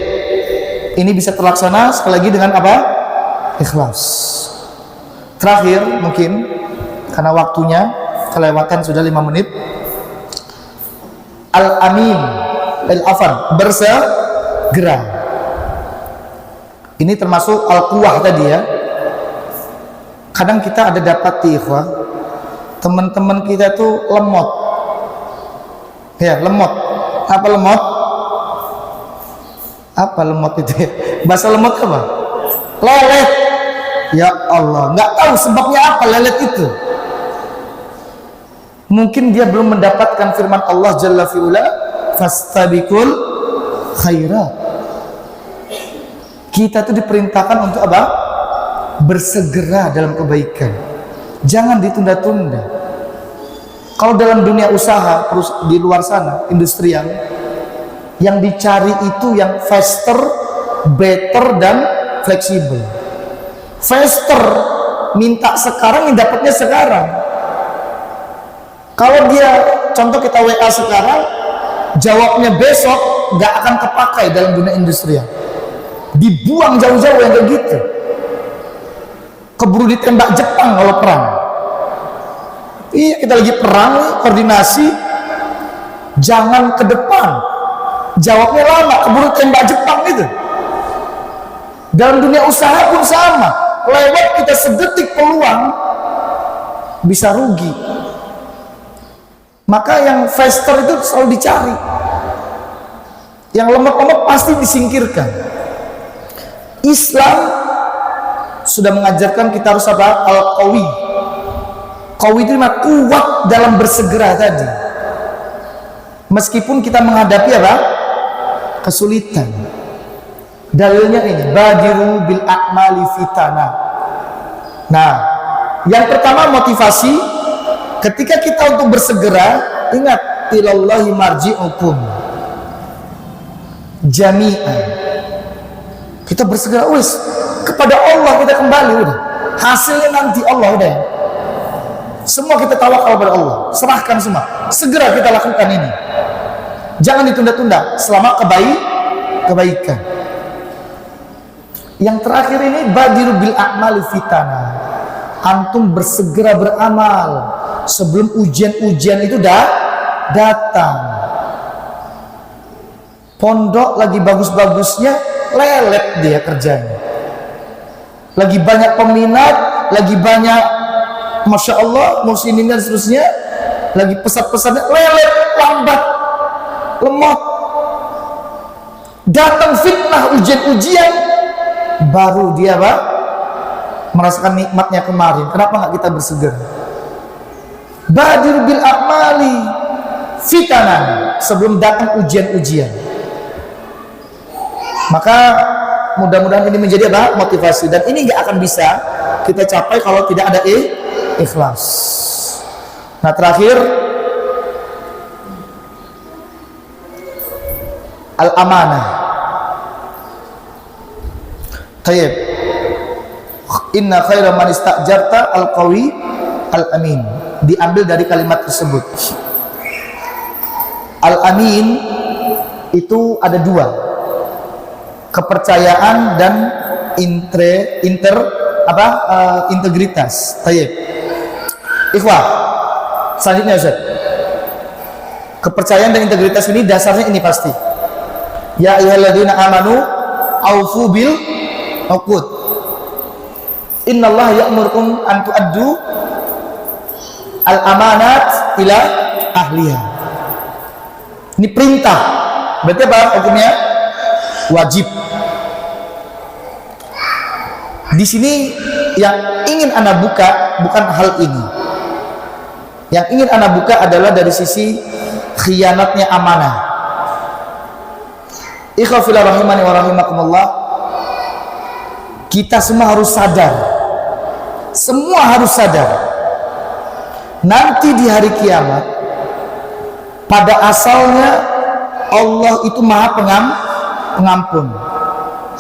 Speaker 1: Ini bisa terlaksana sekali lagi dengan apa? Ikhlas. Terakhir mungkin, karena waktunya kelewatan sudah 5 menit. Al-amin, al-afan, bersegera. Ini termasuk al-quwah tadi ya. Kadang kita ada dapati ikhwah, teman-teman kita tuh lemot. Ya, lemot. Apa lemot? Apa lemot itu ya? Bahasa lemot apa? Lelet. Ya Allah, nggak tahu sebabnya apa lelet itu. Mungkin dia belum mendapatkan firman Allah Jalla fi'ula, fastabiqul khairat. Kita itu diperintahkan untuk apa? Bersegera dalam kebaikan. Jangan ditunda-tunda. Kalau dalam dunia usaha, terus di luar sana, industrial, yang dicari itu yang faster, better, dan fleksibel. Faster, minta sekarang, yang dapatnya sekarang. Kalau dia, contoh kita WA sekarang, jawabnya besok, nggak akan kepakai dalam dunia industrial. Dibuang jauh-jauh yang kayak gitu. Keburu ditembak Jepang kalau perang. Iya, kita lagi perang, koordinasi, jangan ke depan. Jawabnya lama, keburu tembak Jepang itu. Dalam dunia usaha pun sama. Lewat kita sedetik peluang, bisa rugi. Maka yang faster itu selalu dicari. Yang lemot-lemot pasti disingkirkan. Islam sudah mengajarkan kita harus apa? Al-qawi. Qawi itu kuat dalam bersegera tadi. Meskipun kita menghadapi apa? Kesulitan. Dalilnya ini, badiru bil a'mali fitana. Nah, yang pertama motivasi, ketika kita untuk bersegera, ingat, ilallahi marji'ukum jami'an. Kita bersegera, wis, kepada Allah kita kembali, udah. Hasilnya nanti Allah, udah. Semua kita tawakal kepada Allah, serahkan semua. Segera kita lakukan ini. Jangan ditunda-tunda selama kebaikan. Yang terakhir ini, badiru bil a'mali fitana. Antum bersegera beramal sebelum ujian-ujian itu datang. Pondok lagi bagus-bagusnya, lelet dia kerjanya. Lagi banyak peminat, lagi banyak Masya Allah, muslimin dan seterusnya, lagi pesat-pesatnya, lelet, lambat, lemot. Datang fitnah, ujian-ujian, baru dia apa? Merasakan nikmatnya kemarin. Kenapa nggak kita bersegera? Badir bil a'mali fitanan, sebelum datang ujian-ujian. Maka mudah-mudahan ini menjadi apa? Motivasi. Dan ini nggak akan bisa kita capai kalau tidak ada ikhlas. Nah, terakhir, al-amanah. Tayyib. Inna khaira man istajarta al-qawi al-amin. Diambil dari kalimat tersebut. Al-amin itu ada dua, kepercayaan dan integritas. Tayyib. Ikhwah, selanjutnya Ustaz. Kepercayaan dan integritas ini dasarnya ini pasti. Ya ayyuhalladzina amanu aufu bil uqud. Innallaha ya'murukum an tu'addu al-amanat ila ahliha. Ini perintah. Berarti apa hukumnya? Wajib. Di sini yang ingin Anda buka bukan hal ini. Yang ingin Anda buka adalah dari sisi khianatnya amanah. Ikhwa fillah rahimani wa rahimakumullah. Kita semua harus sadar. Semua harus sadar. Nanti di hari kiamat, pada asalnya Allah itu Maha Pengampun.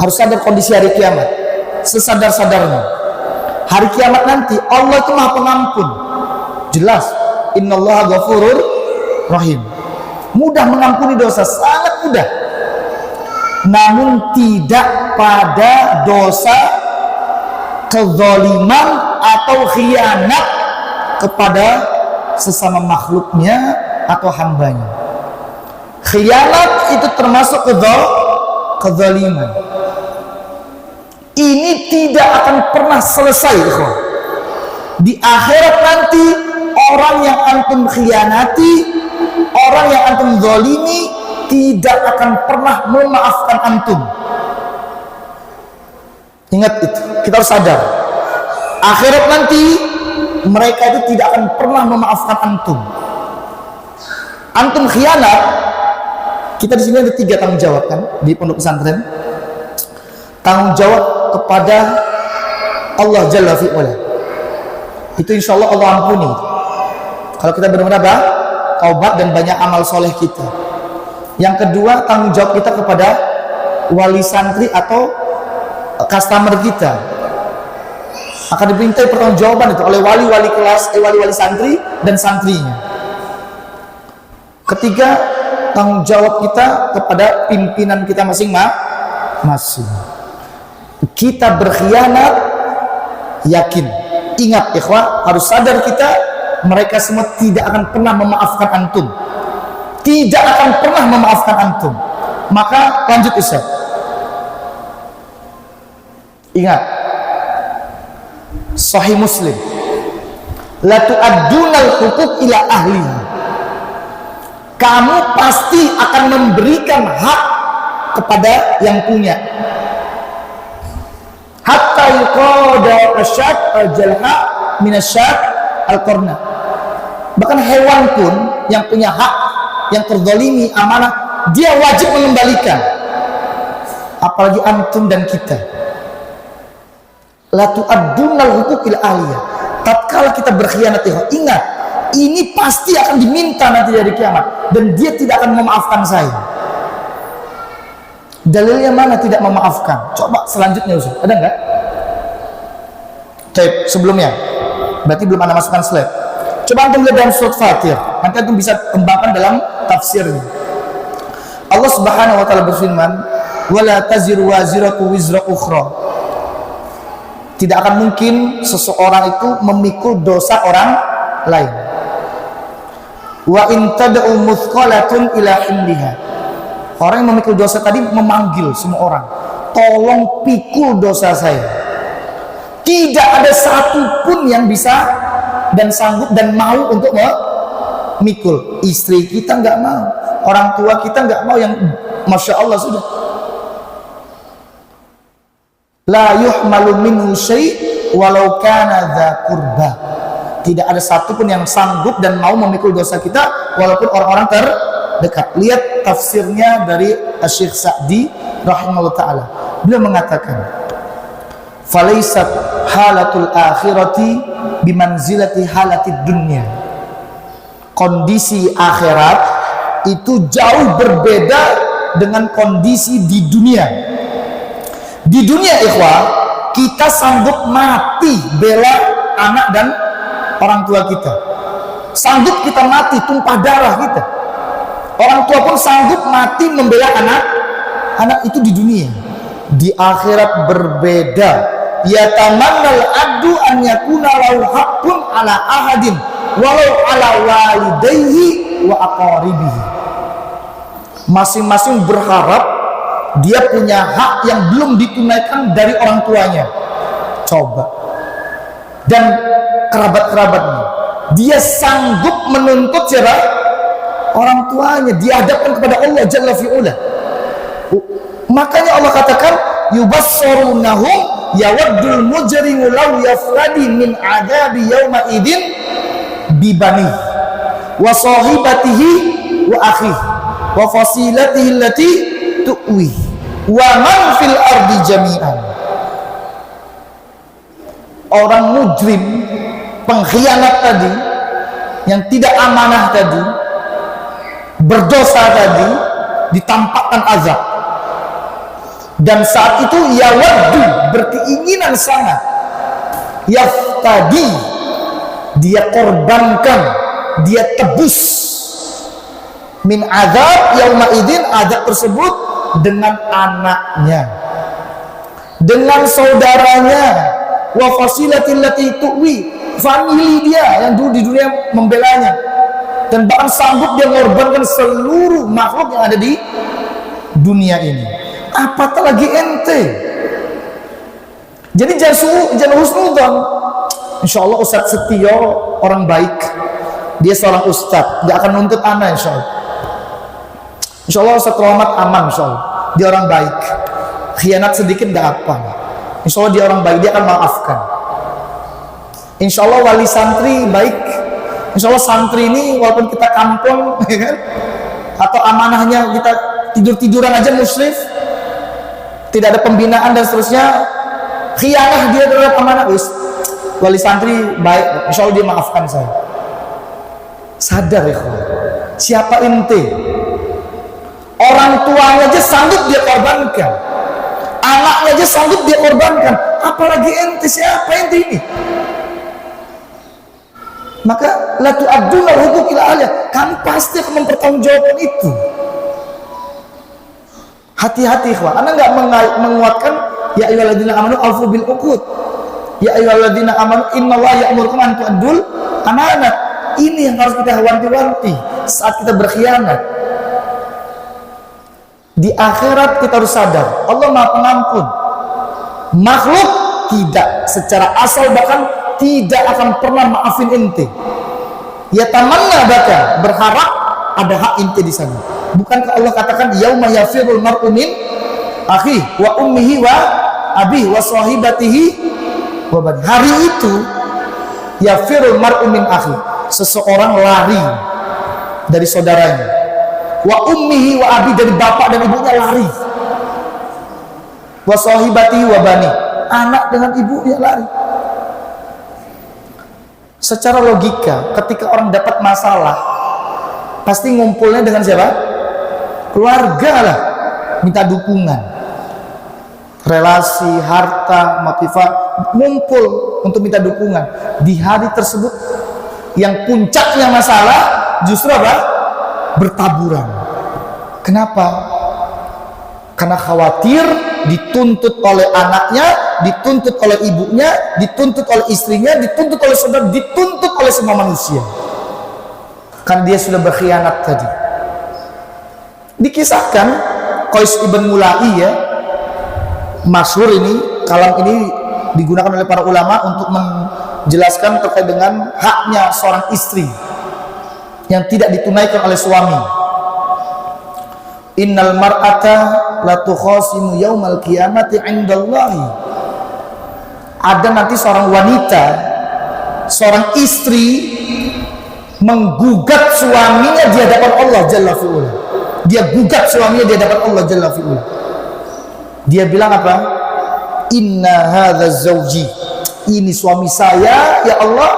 Speaker 1: Harus sadar kondisi hari kiamat. Sesadar-sadarnya. Hari kiamat nanti Allah itu Maha Pengampun. Jelas, innallaha ghafurur rahim. Mudah mengampuni dosa, sangat mudah. Namun tidak pada dosa kezaliman atau khianat kepada sesama makhluknya atau hambanya. Khianat itu termasuk kezaliman. Ini tidak akan pernah selesai, ikhwan. Di akhirat nanti orang yang antum khianati, orang yang antum zalimi, tidak akan pernah memaafkan antum. Ingat itu, kita harus sadar. Akhirat nanti mereka itu tidak akan pernah memaafkan antum. Antum khianat, kita di sini ada 3 tanggung jawab kan di pondok pesantren. Tanggung jawab kepada Allah Jalla fi'ala. Itu insya Allah Allah ampuni. Kalau kita benar-benar taubat dan banyak amal soleh kita. Yang kedua, tanggung jawab kita kepada wali santri atau customer kita. Akan dimintai pertanggungjawaban itu oleh wali-wali kelas, wali-wali santri dan santrinya. Ketiga, tanggung jawab kita kepada pimpinan kita masing-masing. Kita berkhianat, yakin, ingat ikhwah, harus sadar kita, mereka semua tidak akan pernah memaafkan antum. Tidak akan pernah memaafkan antum. Maka lanjut Ustaz. Ingat, Sahih Muslim, la tu'addunal huquq ila ahliha. Kamu pasti akan memberikan hak kepada yang punya. Hatta yuqada asyad al-jalha min asyad al-qarna. Bahkan hewan pun yang punya hak, yang terzalimi amanah, dia wajib mengembalikan. Apalagi antum dan kita. La tu'addunal huquq ila ahliha. Tatkala kita berkhianat, ingat, ini pasti akan diminta nanti dari kiamat, dan dia tidak akan memaafkan saya. Dalilnya mana tidak memaafkan? Coba selanjutnya Ustaz, ada enggak? Baik, sebelumnya berarti belum Anda masukkan slide. Coba antum lihat dalam surat Fatir, nanti antum bisa kembangkan dalam tafsirnya. Allah Subhanahu wa taala berfirman, "Wala taziru waziratu wizra ukhra." Tidak akan mungkin seseorang itu memikul dosa orang lain. Wa in tad'u muthqalatun ila himliha. Orang yang memikul dosa tadi memanggil semua orang, tolong pikul dosa saya. Tidak ada satupun yang bisa dan sanggup dan mau untuk memikul. Istri kita nggak mau, orang tua kita nggak mau, yang masya Allah sudah. La yuhmalu minhu syai' walau kana dza qurba. Tidak ada satupun yang sanggup dan mau memikul dosa kita walaupun orang-orang terdekat. Lihat tafsirnya dari Syekh Sa'di rahimahullah taala. Beliau mengatakan, "Falaisat halatul akhirati bimanzilati halatid dunya." Kondisi akhirat itu jauh berbeda dengan kondisi di dunia. Di dunia ikhwah, kita sanggup mati bela anak dan orang tua kita. Sanggup kita mati tumpah darah kita. Orang tua pun sanggup mati membela anak itu di dunia. Di akhirat berbeda. Yatamannal abdu an yakuna lahu haqqun ala ahadin walau ala walidayhi wa aqaribihi. Masing-masing berharap dia punya hak yang belum ditunaikan dari orang tuanya. Coba. Dan kerabat-kerabatnya. Dia sanggup menuntut siapa? Orang tuanya. Dihadapkan kepada Allah Jalla fi'ula. Makanya Allah katakan, yubassarunahum yawaddul mujrimu law yafradi min adabi yawma idin bibani wa sahibatihi wa akhihi wa fasilatihi allati tu'wi wa man fil ardi jami'an. Orang mujrim, pengkhianat tadi, yang tidak amanah tadi, berdosa tadi, ditampakkan azab. Dan saat itu yawaddu, berkeinginan sangat, yaftadi, dia korbankan, dia tebus min azab yauma idin, azab tersebut dengan anaknya, dengan saudaranya, wa fasilatil lati tuwi, famili dia yang dulu di dunia membelanya, dan bahkan sanggup dia mengorbankan seluruh makhluk yang ada di dunia ini. Apatah lagi ente. Jadi jangan husnudzon. Insya Allah Ustadz Setio orang baik, dia seorang ustadz, dia akan nuntut anak insya Allah. Insya Allah Ustaz Rahmat aman, insya Allah dia orang baik, khianat sedikit gak apa, insya Allah dia orang baik, dia akan maafkan. Insya Allah wali santri baik, insya Allah santri ini walaupun kita kampung ya kan, atau amanahnya kita tidur-tiduran aja musyrif, tidak ada pembinaan dan seterusnya, khianah dia terhadap amanah, wali santri baik, insya Allah dia maafkan saya. Sadar ya kawan, siapa ente? Orang tuanya aja sanggup dia korbankan, anaknya aja sanggup dia korbankan, apalagi ente, siapa ente ini? Maka la tu'adduna huquq ila ahliha, kamu pasti akan mempertanggungjawabkan itu. Hati-hati ikhwan, Anda enggak menguatkan ya ayyuhalladzina amanu aufu bil uqud, ya ayyuhalladzina amanu innallaha ya'murukum an tu'addul amanat. Ini yang harus kita wanti-wanti saat kita berkhianat. Di akhirat kita harus sadar Allah Maha Pengampun. Makhluk tidak secara asal bahkan tidak akan pernah maafin ente. Ya tamanna baka, berharap ada hak ente di sana. Bukankah Allah katakan yauma yafirul mar'u min akhi wa ummihi wa abi wa sahibatihi wa bani. Hari itu yafirul mar'u min akhi, seseorang lari dari saudaranya, wa ummihi wa abi, dari bapak dan ibunya lari, wa sahibatihi wa bani, anak dengan ibunya lari. Secara logika, ketika orang dapat masalah, pasti ngumpulnya dengan siapa? Keluarga lah, minta dukungan, relasi, harta, motivasi, ngumpul untuk minta dukungan. Di hari tersebut, yang puncaknya masalah justru apa? Bertaburan. Kenapa? Karena khawatir dituntut oleh anaknya, dituntut oleh ibunya, dituntut oleh istrinya, dituntut oleh saudara, dituntut oleh semua manusia. Kan dia sudah berkhianat tadi. Dikisahkan Qais ibn Mulai ya, masyhur ini, kalam ini digunakan oleh para ulama untuk menjelaskan terkait dengan haknya seorang istri yang tidak ditunaikan oleh suami. Innal mar'ata la tukhasimu yaumal qiyamati 'indallahi. Ada nanti seorang wanita, seorang istri menggugat suaminya di hadapan Allah Jalla fi'ula. Dia gugat suaminya di hadapan Allah Jalla fi'ula. Dia bilang apa? Inna hadza zawji, ini suami saya ya Allah,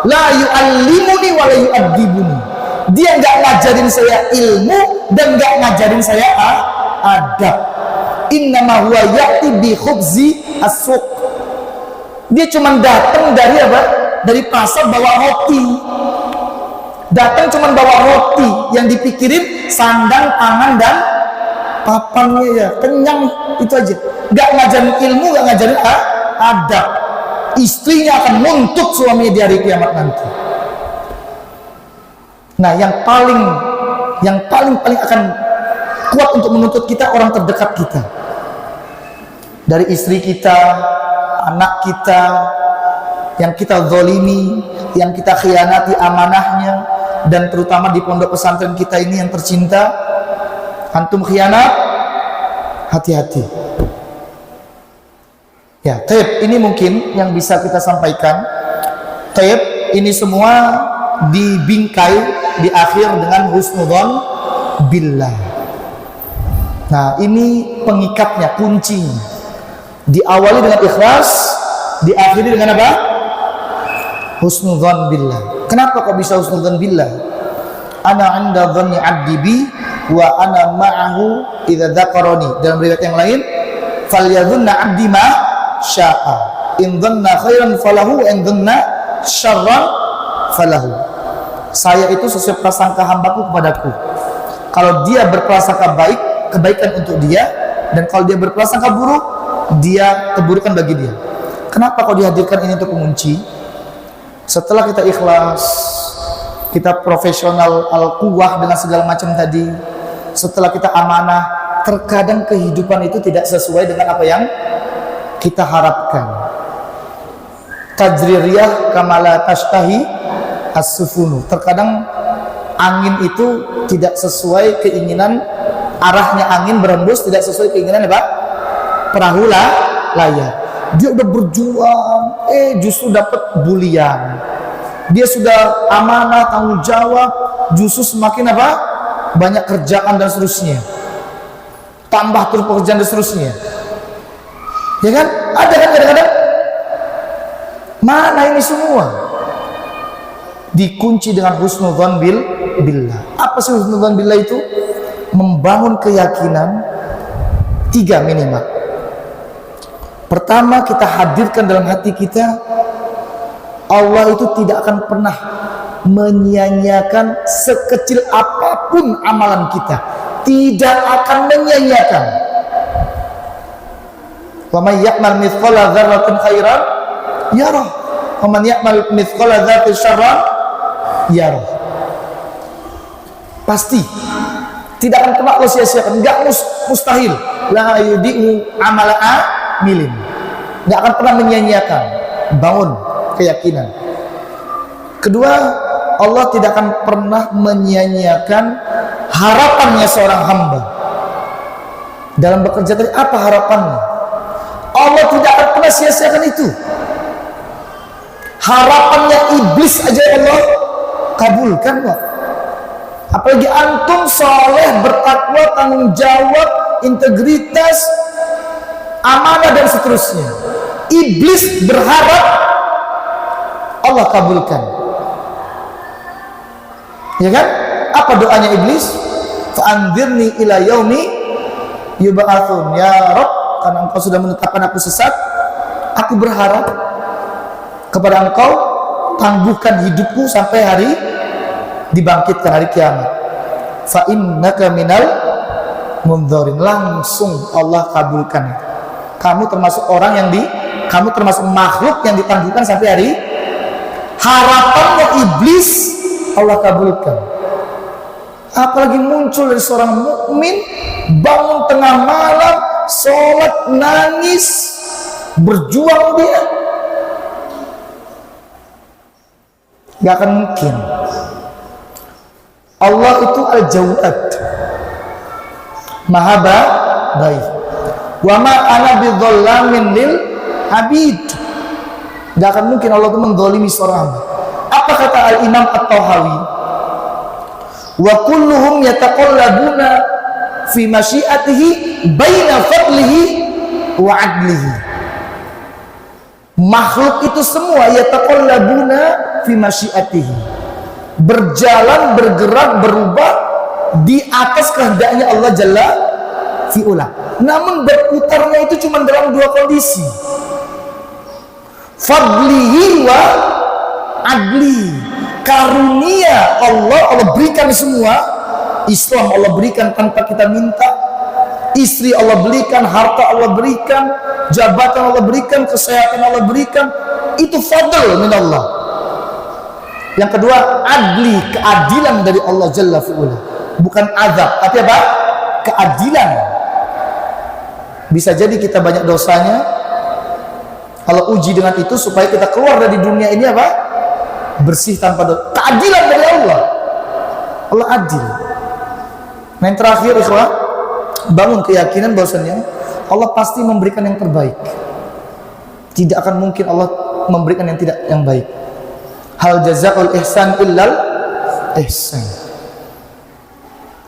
Speaker 1: la yu'allimuni wa la yu'addibuni. Dia nggak ngajarin saya ilmu dan nggak ngajarin saya adab. Innama huwa ya'ti bi khubzi as-suq. Dia cuma datang dari apa? Dari pasar bawa roti. Datang cuma bawa roti, yang dipikirin sandang, pangan dan papannya ya, kenyang, itu aja. Nggak ngajarin ilmu, nggak ngajarin adab. Istrinya akan nuntut suaminya di hari kiamat nanti. Nah, yang paling akan kuat untuk menuntut kita orang terdekat kita, dari istri kita, anak kita, yang kita zalimi, yang kita khianati amanahnya, dan terutama di pondok pesantren kita ini yang tercinta. Antum khianat, hati-hati ya. Taib ini mungkin yang bisa kita sampaikan. Taib ini semua dibingkai di akhir dengan husnudzon billah. Nah, ini pengikatnya, kuncinya. Diawali dengan ikhlas, diakhiri dengan apa? Husnudzon billah. Kenapa kok bisa husnudzon billah? Ana 'inda dhanni 'abdi bi wa ana ma'ahu idza dzakarani. Dalam riwayat yang lain, falyadhunna 'abdi ma syaa. In dhanna khairan falahu, in dhanna syarran falahu. Saya itu sesuai prasangka hambaku kepadaku. Kalau dia berprasangka baik, kebaikan untuk dia, dan kalau dia berprasangka buruk, dia keburukan bagi dia. Kenapa kau dihadirkan ini untuk mengunci? Setelah kita ikhlas, kita profesional, al-quwah dengan segala macam tadi, setelah kita amanah, terkadang kehidupan itu tidak sesuai dengan apa yang kita harapkan. Tajririyah kamala tashtahi as-sufunu. Terkadang angin itu tidak sesuai keinginan, arahnya angin berembus tidak sesuai keinginan apa? Perahu layar. Dia udah berjuang, justru dapat bulian. Dia sudah amanah, tanggung jawab, justru semakin apa? Banyak kerjaan dan seterusnya. Tambah terus pekerjaan dan seterusnya. Ya kan? Ada kan kadang-kadang? Mana ini semua? Dikunci dengan husnudzan billah. Apa sih husnudzan billah itu? Membangun keyakinan 3 minimal. Pertama, kita hadirkan dalam hati kita, Allah itu tidak akan pernah menyia-nyiakan sekecil apapun amalan kita. Tidak akan menyia-nyiakan. Wa may ya'mal mithqala dzarratin khairan yarah, wa man ya'mal mithqala dzarratin syarran yarah. Pasti tidak akan pernah Allah sia-siakan, enggak mustahil. La yudi'u amala amilin. Enggak akan pernah menyia-nyiakan. Bangun keyakinan. Kedua, Allah tidak akan pernah menyia-nyiakan harapannya seorang hamba. Dalam bekerja tadi, apa harapannya? Allah tidak akan pernah sia-siakan itu. Harapannya iblis aja Allah kabulkan, Pak. Apalagi antum soleh, bertakwa, tanggung jawab, integritas, amanah dan seterusnya. Iblis berharap Allah kabulkan. Ya kan? Apa doanya iblis? Fa'anzirni ila yaumi yub'atsun. Ya Rabb, karena engkau sudah menetapkan aku sesat, aku berharap kepada engkau, tangguhkan hidupku sampai hari dibangkitkan hari kiamat. Fa innaka minal mundzirin. Langsung Allah kabulkan. Kamu termasuk orang kamu termasuk makhluk yang ditangguhkan sampai hari. Harapannya iblis Allah kabulkan. Apalagi muncul dari seorang mukmin, bangun tengah malam, sholat, nangis, berjuang dia. Gak akan mungkin. Allah itu al-Jawad, Maha baik. Wa ma ana bidzallamin lil abid. Gak akan mungkin Allah itu mendzalimi seorang hamba. Apa kata Al-Imam At-Tahawi? Wa kulluhum yataqallabuna fi masyiatihi baina fadlihi wa adlihi. Makhluk itu semua yataqallabuna fi masyiatihi, berjalan, bergerak, berubah di atas kehendaknya Allah Jalla fi'ula. Namun berputarnya itu cuma dalam 2 kondisi, fadlihi wa adli. Karunia Allah berikan semua. Islam Allah berikan tanpa kita minta, istri Allah berikan, harta Allah berikan, jabatan Allah berikan, kesehatan Allah berikan. Itu fadl min Allah. Yang kedua, adli, keadilan dari Allah Jalla fi'ula. Bukan azab, tapi apa? Keadilan. Bisa jadi kita banyak dosanya, Allah uji dengan itu supaya kita keluar dari dunia ini apa? Bersih tanpa dosa. Keadilan dari Allah. Allah adil. Nah, yang terakhir, ikhwah, bangun keyakinan bahwasanya Allah pasti memberikan yang terbaik. Tidak akan mungkin Allah memberikan yang baik. Hal jazaa'ul ihsan illal ihsan.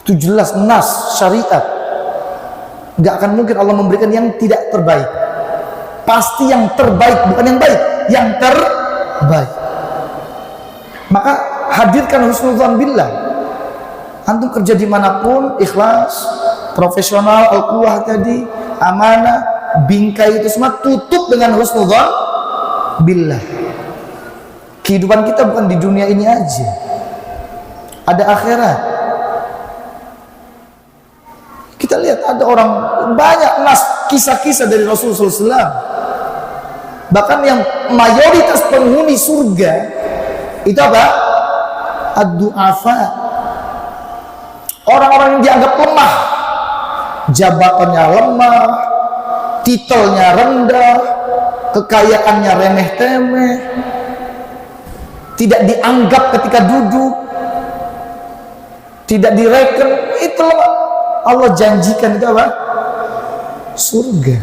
Speaker 1: Itu jelas nas syariat. Gak akan mungkin Allah memberikan yang tidak terbaik. Pasti yang terbaik, bukan yang baik, yang terbaik. Maka hadirkan husnudzan billah. Antum kerja dimanapun, ikhlas, profesional, al-quwah tadi, amanah, bingkai itu semua tutup dengan husnudzan billah. Kehidupan kita bukan di dunia ini aja, ada akhirat. Kita lihat ada orang, banyak kisah-kisah dari Rasulullah SAW. Bahkan yang mayoritas penghuni surga itu apa? Ad-du'afa. Orang-orang yang dianggap lemah, jabatannya lemah, titelnya rendah, kekayaannya remeh-temeh, tidak dianggap ketika duduk. tidak direken, itu Allah janjikan itu apa? Surga.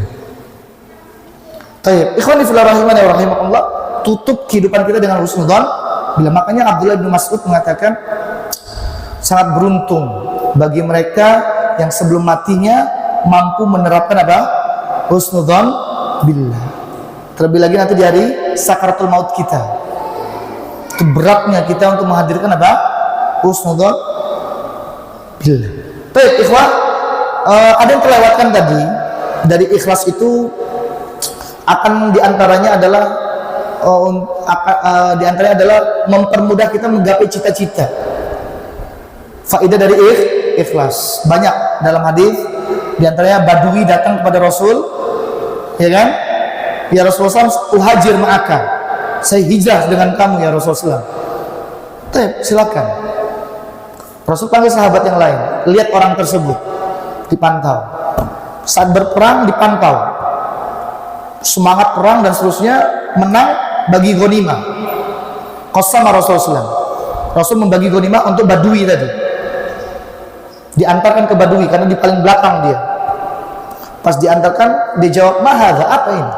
Speaker 1: Taib. Ikhwani fillah rahimani wa rahimakumullah, tutup kehidupan kita dengan husnudzon. Bila makanya Abdullah bin Mas'ud mengatakan sangat beruntung bagi mereka yang sebelum matinya mampu menerapkan apa? Husnudzon billah. Terlebih lagi nanti di hari sakaratul maut kita. Itu beratnya kita untuk menghadirkan apa? Husnudzon billah. Baik, ikhwah, ada yang terlewatkan tadi dari ikhlas itu akan diantaranya adalah mempermudah kita menggapai cita-cita. Faedah dari ikhlas banyak dalam hadis, diantaranya Badui datang kepada Rasul, ya kan? Ya Rasulullah SAW, uhajir ma'aka, saya hijrah dengan kamu ya Rasulullah. Silakan. Rasul panggil sahabat yang lain, lihat orang tersebut, dipantau. Saat berperang dipantau, semangat perang dan seterusnya, menang bagi ghanimah. Qasama Rasulullah SAW. Rasul membagi ghanimah untuk Badui tadi. Diantarkan ke Badui karena di paling belakang dia. Pas diantarkan, dia jawab, "Mahadza, apa ini?"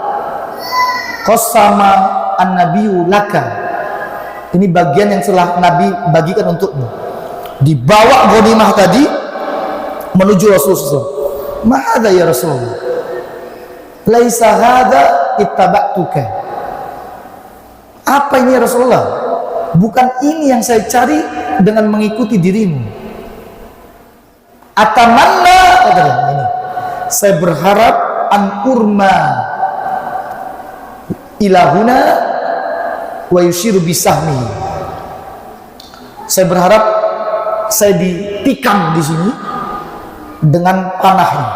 Speaker 1: Qasama an-nabiyyu laka. Ini bagian yang telah Nabi bagikan untukmu. Dibawa ghanimah tadi menuju Rasulullah SAW. "Mahadza ya Rasulullah?" "Laisa hadza ittaba'tuka." Apa ini ya Rasulullah? Bukan ini yang saya cari dengan mengikuti dirimu. Atamanna, ini. Saya berharap an urma ilahuna wa yushiru bisahmi. Saya berharap saya ditikam di sini dengan panahnya.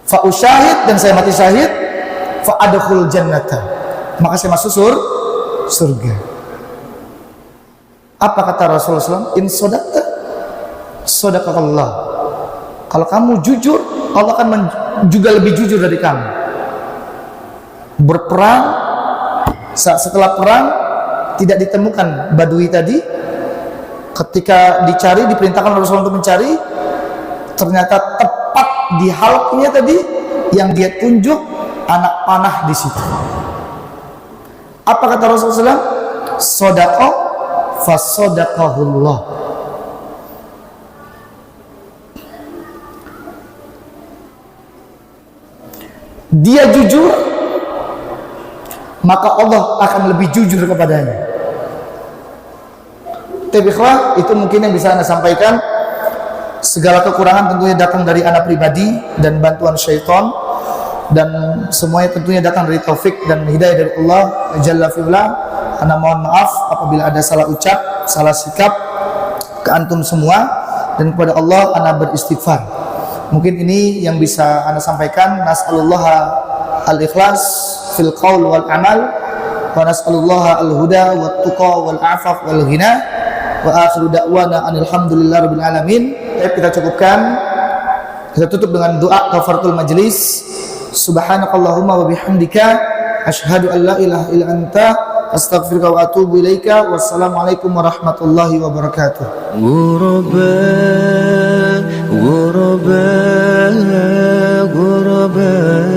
Speaker 1: Fa usyahid, dan saya mati syahid, fa adkhul jannata, maka saya masuk surga. Apa kata Rasulullah SAW? In sodaqta sodaqakallah. Kalau kamu jujur, Allah akan juga lebih jujur dari kamu. Berperang, setelah perang tidak ditemukan Badui tadi. Ketika dicari, diperintahkan Rasulullah untuk mencari, ternyata tepat di halqnya tadi yang dia tunjuk anak panah di situ. Apa kata Rasulullah SAW? Sodaqah fasodaqahullah. Dia jujur, maka Allah akan lebih jujur kepadanya. Ikhwah, itu mungkin yang bisa Anda sampaikan. Segala kekurangan tentunya datang dari Anda pribadi dan bantuan syaitan, dan semuanya tentunya datang dari taufik dan hidayah dari Allah Jalla fi'ula. Anda mohon maaf apabila ada salah ucap, salah sikap ke antum semua, dan kepada Allah Anda beristighfar. Mungkin ini yang bisa Anda sampaikan. Nas'alullah al-ikhlas fil qaul wal amal, wa nas'alullah al-huda wat tuqa wal afaf wal ghina, wa akhiru da'wana alhamdulillahi rabbil alamin. Kita cukupkan, kita tutup dengan doa kafaratul majlis. Subhanakallahumma wa bihamdika asyhadu an la ilaha illa anta astaghfiruka wa atubu ilaika. Wassalamualaikum warahmatullahi wabarakatuh. غرباء غرباء غرباء